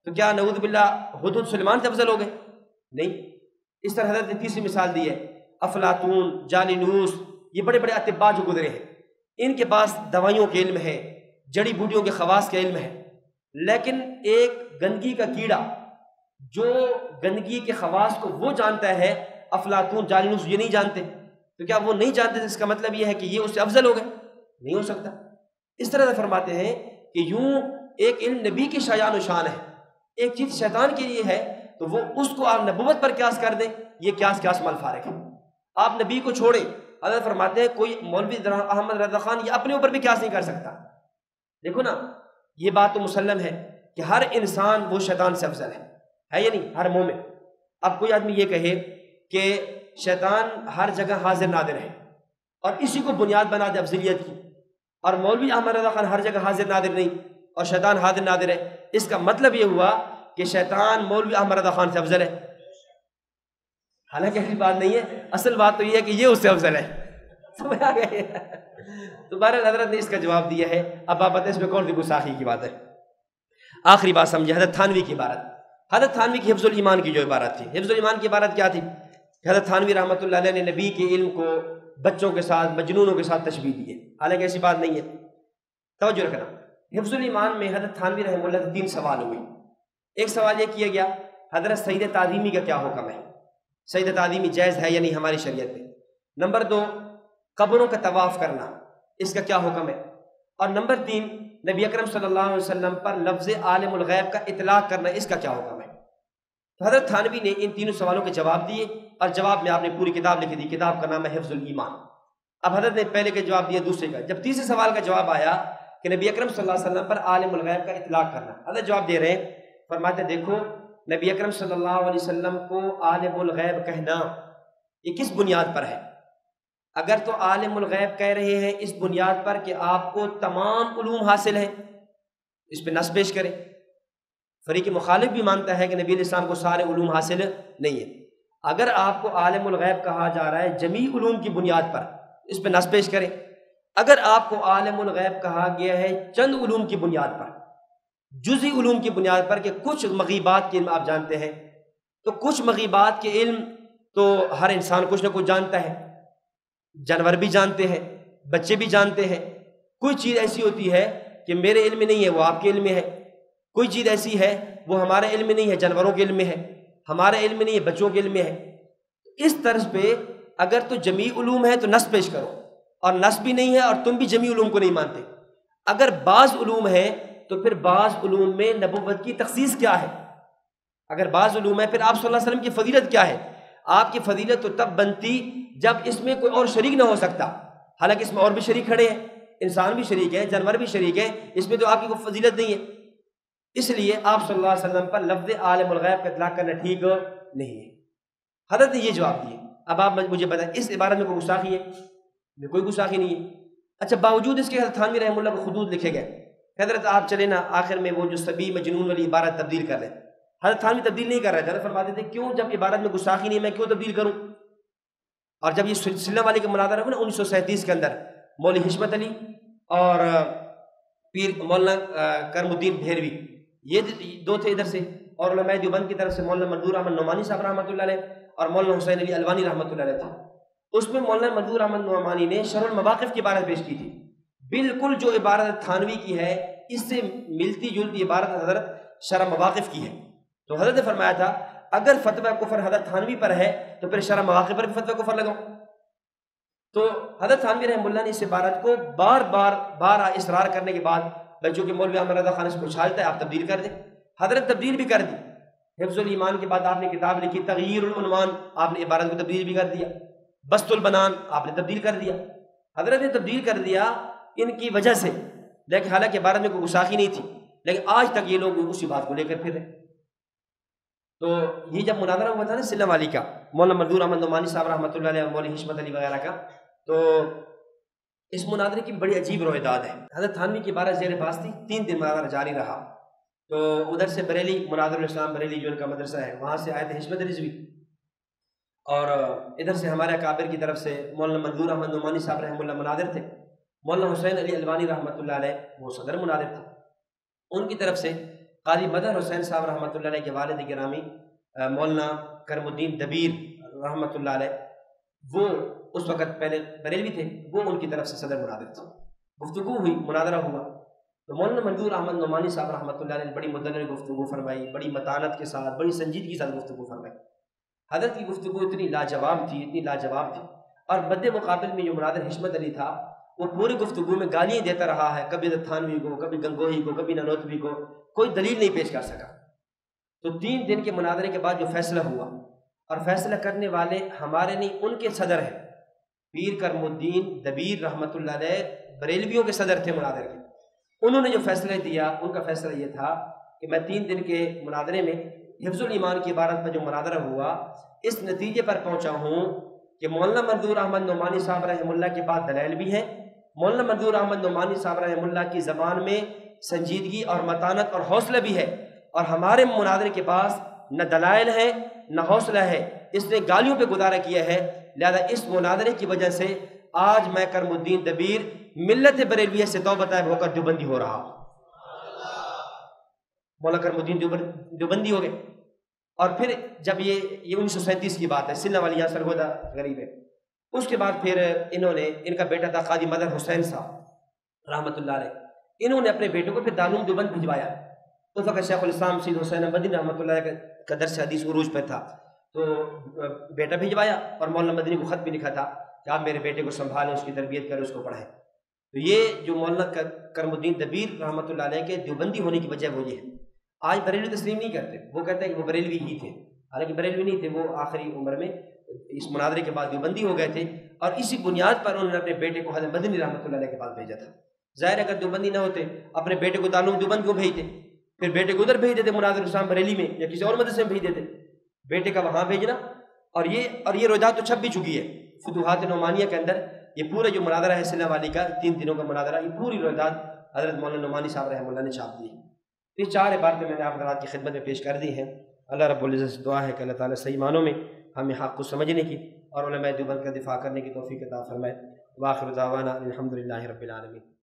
تو کیا نعوذ باللہ ہدہد سلیمان سے افضل ہو گئے؟ نہیں. اس طرح حضرت نے تیسری مثال دی ہے، افلاطون، جالینوس، یہ بڑے بڑے اطباء جو گزرے ہیں، ان کے پاس دوائیوں کے علم ہے، جڑی بوٹیوں کے خواص کا علم ہے. لیکن ایک گندگی کا کیڑا جو گندگی کے خواص کو وہ جانتا ہے، افلاطون، جالینوس یہ نہیں جانتے. تو کیا وہ نہیں جانتے اس کا مطلب یہ ہے کہ یہ اس سے افضل ہو گئے؟ نہیں ہو سکتا. اس طرح سے فرماتے ہیں کہ یوں ایک علم نبی کی شایان و شان ہے، ایک چیز شیطان کے لیے ہے، تو وہ اس کو آپ نبوت پر قیاس کر دیں، یہ قیاس مال فارغ ہے۔ آپ نبی کو چھوڑیں، حضرت فرماتے ہیں کوئی مولوی احمد رضا خان یہ اپنے اوپر بھی قیاس نہیں کر سکتا۔ دیکھو نا، یہ بات تو مسلم ہے کہ ہر انسان وہ شیطان سے افضل ہے یا نہیں، ہر مومن۔ اب کوئی آدمی یہ کہے کہ شیطان ہر جگہ حاضر نادر ہے اور اسی کو بنیاد بنا دے افضلیت کی، اور مولوی احمد رضا خان ہر جگہ حاضر نادر نہیں اور شیطان حاضر نادر ہے، اس کا مطلب یہ ہوا کہ شیطان مولوی احمد رضا خان سے افضل ہے۔ حالانکہ ایسی بات نہیں ہے، اصل بات تو یہ ہے کہ یہ اس سے افضل ہے۔ سمجھ آ گئے؟ تو بہرحال حضرت نے اس کا جواب دیا ہے۔ اب آپ بتائیں اس میں کون سی گستاخی کی بات ہے؟ آخری بات سمجھے، حضرت تھانوی کی عبارت، حضرت تھانوی کی حفظ الایمان کی جو عبارت تھی، حفظ الایمان کی عبارت کیا تھی؟ حضرت تھانوی رحمۃ اللہ علیہ نے نبی کے علم کو بچوں کے ساتھ، مجنونوں کے ساتھ تشبیہ دی ہے، حالانکہ ایسی بات نہیں ہے۔ توجہ رکھنا، حفظ الایمان میں حضرت تھانوی رحمۃ اللہ سے 3 سوال ہوئے۔ ایک سوال یہ کیا گیا حضرت سجدہ تعظیمی کا کیا حکم ہے، سجدہ تعظیمی جائز ہے یا نہیں ہماری شریعت میں۔ نمبر 2، قبروں کا طواف کرنا، اس کا کیا حکم ہے۔ اور نمبر 3، نبی اکرم صلی اللہ علیہ وسلم پر لفظ عالم الغیب کا اطلاق کرنا، اس کا کیا حکم ہے۔ تو حضرت تھانوی نے ان تینوں سوالوں کے جواب دیے، اور جواب میں آپ نے پوری کتاب لکھ دی، کتاب کا نام ہے حفظ الایمان۔ اب حضرت نے پہلے کے جواب دیا، دوسرے کا، جب تیسرے سوال کا جواب آیا کہ نبی اکرم صلی اللہ علیہ وسلم پر عالم الغیب کا اطلاق کرنا، حضرت جواب دے رہے ہیں، فرماتے دیکھو نبی اکرم صلی اللہ علیہ وسلم کو عالم الغیب کہنا یہ کس بنیاد پر ہے؟ اگر تو عالم الغیب کہہ رہے ہیں اس بنیاد پر کہ آپ کو تمام علوم حاصل ہیں، اس پہ نص پیش کریں۔ فریق مخالف بھی مانتا ہے کہ نبی علیہ السلام کو سارے علوم حاصل نہیں ہیں۔ اگر آپ کو عالم الغیب کہا جا رہا ہے جمیع علوم کی بنیاد پر، اس پہ نص پیش کریں۔ اگر آپ کو عالم الغیب کہا گیا ہے چند علوم کی بنیاد پر، جزئی علوم کی بنیاد پر، کہ کچھ مغیبات کے علم آپ جانتے ہیں، تو کچھ مغیبات کے علم تو ہر انسان کچھ نہ کچھ جانتا ہے، جانور بھی جانتے ہیں، بچے بھی جانتے ہیں۔ کوئی چیز ایسی ہوتی ہے کہ میرے علم میں نہیں ہے، وہ آپ کے علم میں ہے۔ کوئی چیز ایسی ہے وہ ہمارے علم میں نہیں ہے، جانوروں کے علم میں ہے، ہمارے علم میں نہیں ہے، بچوں کے علم میں ہے۔ اس طرز پہ اگر تو جمیع علوم ہے تو نص پیش کرو، اور نص بھی نہیں ہے اور تم بھی جمیع علوم کو نہیں مانتے۔ اگر بعض علوم ہیں تو پھر بعض علوم میں نبوت کی تخصیص کیا ہے؟ اگر بعض علوم ہے پھر آپ صلی اللہ علیہ وسلم کی فضیلت کیا ہے؟ آپ کی فضیلت تو تب بنتی جب اس میں کوئی اور شریک نہ ہو سکتا، حالانکہ اس میں اور بھی شریک کھڑے ہیں، انسان بھی شریک ہیں، جانور بھی شریک ہیں، اس میں تو آپ کی کوئی فضیلت نہیں ہے۔ اس لیے آپ صلی اللہ علیہ وسلم پر لفظ عالم الغیب کا اطلاق کرنا ٹھیک نہیں ہے۔ حضرت نے یہ جواب دیے۔ اب آپ مجھے بتائیں اس عبارت میں کوئی گستاخی ہے؟ میں کوئی گستاخی نہیں ہے۔ اچھا، باوجود اس کے حضرت تھانوی رحمہ اللہ کو خطوط لکھے گئے، حضرت آپ چلے نا آخر میں وہ جو سبی مجنون والی عبارت تبدیل کر لیں۔ حضرت تھانوی تبدیل نہیں کر رہے تھے، حضرت فرماتے تھے کیوں، جب عبارت میں گستاخی نہیں میں کیوں تبدیل کروں۔ اور جب یہ سلم والی کا مناظرہ ہوا نا 1937 کے اندر، مولوی حشمت علی اور پیر مولانا کرم الدین بھیروی، یہ 2 تھے ادھر سے، اور علماء دیوبند کی طرف سے مولانا منظور احمد نعمانی صاحب رحمۃ اللہ علیہ اور مولانا حسین علی الوانی رحمۃ اللہ علیہ تھے۔ اس میں مولانا منظور احمد نعمانی نے شرح المواقف کی عبارت پیش کی تھی، بالکل جو عبارت تھانوی کی ہے اس سے ملتی جلتی عبارت حضرت شرح مواقف کی ہے۔ تو حضرت نے فرمایا تھا اگر فتویٰ کفر حضرت تھانوی پر ہے تو پھر شرح مواقف پر بھی فتویٰ کفر لگاؤ۔ تو حضرت تھانوی رحمہ اللہ نے اس عبارت کو بار اصرار کرنے کے بعد، بچوں کے مولوی احمد رضا خان اس کو اچھالتا ہے، آپ تبدیل کر دیں۔ حضرت تبدیل بھی کر دی۔ حفظ الایمان کے بعد آپ نے کتاب لکھی تغییر العنوان، آپ نے عبارت کو تبدیل بھی کر دیا۔ بسط البنان آپ نے تبدیل کر دیا۔ حضرت نے تبدیل کر دیا ان کی وجہ سے، لیکن حالانکہ عبارت میں کوئی گستاخی نہیں تھی، لیکن آج تک یہ لوگ اسی بات کو لے کر پھر رہے۔ تو یہ جب مناظرہ ہوا تھا نا سلم والی کا، مولانا منظور احمد نعمانی صاحب رحمۃ اللہ علیہ اور مولوی حشمت علی وغیرہ کا، تو اس مناظرے کی بڑی عجیب رویداد ہے۔ حضرت تھانوی کی عبارت زیر بحث تھی، 3 دن مناظرہ جاری رہا۔ تو ادھر سے بریلی مناظر الاسلام بریلی جو ان کا مدرسہ ہے، وہاں سے آئے تھے حشمت رضوی، اور ادھر سے ہمارے اکابر کی طرف سے مولانا منظور احمد نعمانی صاحب رحمہ اللہ مناظر تھے، مولانا حسین علی الوانی رحمۃ اللہ علیہ وہ صدر مناظر تھے۔ ان کی طرف سے قاضی مدر حسین صاحب رحمۃ اللہ علیہ کے والد گرامی مولانا کرم الدین دبیر رحمۃ اللہ علیہ، وہ اس وقت پہلے بریلوی تھے، وہ ان کی طرف سے صدر مناظر تھے۔ گفتگو ہوئی، مناظرہ ہوا، تو مولانا منظور احمد نعمانی صاحب رحمۃ اللہ علیہ نے بڑی مدنر گفتگو فرمائی، بڑی متانت کے ساتھ، بڑی سنجیدگی کے ساتھ گفتگو فرمائی۔ حضرت کی گفتگو اتنی لاجواب تھی، اتنی لاجواب تھی، اور مد مقابل میں جو مناظر حشمت علی تھا وہ پوری گفتگو میں گالیاں دیتا رہا ہے، کبھی تھانوی کو، کبھی گنگوہی کو، کبھی نانوتوی کو، کوئی دلیل نہیں پیش کر سکا۔ تو 3 دن کے مناظرے کے بعد جو فیصلہ ہوا، اور فیصلہ کرنے والے ہمارے نہیں ان کے صدر ہیں، پیر کرم الدین دبیر رحمۃ اللہ علیہ بریلویوں کے صدر تھے مناظرے کے۔ انہوں نے جو فیصلہ دیا، ان کا فیصلہ یہ تھا کہ میں 3 دن کے مناظرے میں حفظ الایمان کی عبارت پر جو مناظرہ ہوا، اس نتیجے پر پہنچا ہوں کہ مولانا منظور احمد نعمانی صاحب رحمہ اللہ کے پاس دلائل بھی ہیں، مولانا منظور احمد نعمانی صاحب رحمہ اللہ کی زبان میں سنجیدگی اور متانت اور حوصلہ بھی ہے، اور ہمارے مناظرے کے پاس نہ دلائل ہے نہ حوصلہ ہے، اس نے گالیوں پہ گزارا کیا ہے۔ لہذا اس مناظرے کی وجہ سے آج میں کرم الدین دبیر ملت بریلویہ سے توبہ طائب ہو کر دیوبندی ہو رہا ہوں۔ مولانا کرم الدین دیوبندی ہو گئے۔ اور پھر جب یہ 1937 کی بات ہے، سلہ والی یہاں سرگودا غریب ہے، اس کے بعد پھر انہوں نے، ان کا بیٹا تھا قاضی مدر حسین صاحب رحمۃ اللہ علیہ، انہوں نے اپنے بیٹے کو پھر دارالعلوم دیوبند بھجوایا۔ اس وقت شیخ الاسلام سید حسین مدنی رحمۃ اللہ علیہ کا درس حدیث عروج پہ تھا، تو بیٹا بھجوایا اور مولانا مدنی کو خط بھی لکھا تھا کہ آپ میرے بیٹے کو سنبھالیں، اس کی تربیت کریں، اس کو پڑھیں۔ تو یہ جو مولانا کرم الدین دبیر رحمۃ اللہ علیہ کے دیوبندی ہونے کی وجہ وہ یہ ہے۔ آج بریلوی تسلیم نہیں کرتے، وہ کہتے ہیں کہ وہ بریلوی ہی تھے، حالانکہ بریلوی نہیں تھے، وہ آخری عمر میں اس مناظرے کے بعد دیوبندی ہو گئے تھے، اور اسی بنیاد پر انہوں نے اپنے بیٹے کو حضرت مدنی رحمۃ اللہ علیہ کے پاس بھیجا تھا۔ ظاہر اگر دیوبندی نہ ہوتے اپنے بیٹے کو دارالعلوم دیوبند کو بھیجتے، پھر بیٹے کو ادھر بھیج دیتے مناظر اسلام بریلی میں یا کسی اور مدرسے میں بھیج دیتے، بیٹے کا وہاں بھیجنا۔ اور یہ روایت تو چھپ بھی چکی ہے فتوحات نعمانیہ کے اندر، یہ پورا جو مناظرہ ہے سلہ والی کا 3 دنوں کا مناظرہ، یہ پوری روایت حضرت مولانا نعمانی صاحب رحمہ اللہ نے چھاپ دی ہے۔ یہ 4 عبارتیں میں نے آپ حضرات کی خدمت میں پیش کر دی ہیں۔ اللہ رب العزت سے دعا ہے کہ اللہ تعالیٰ صحیح معنوں میں ہمیں حق کو سمجھنے کی اور علماء دیوبند کا دفاع کرنے کی توفیق عطا فرمائے۔ وآخر دعوانا الحمد للہ رب العالمین۔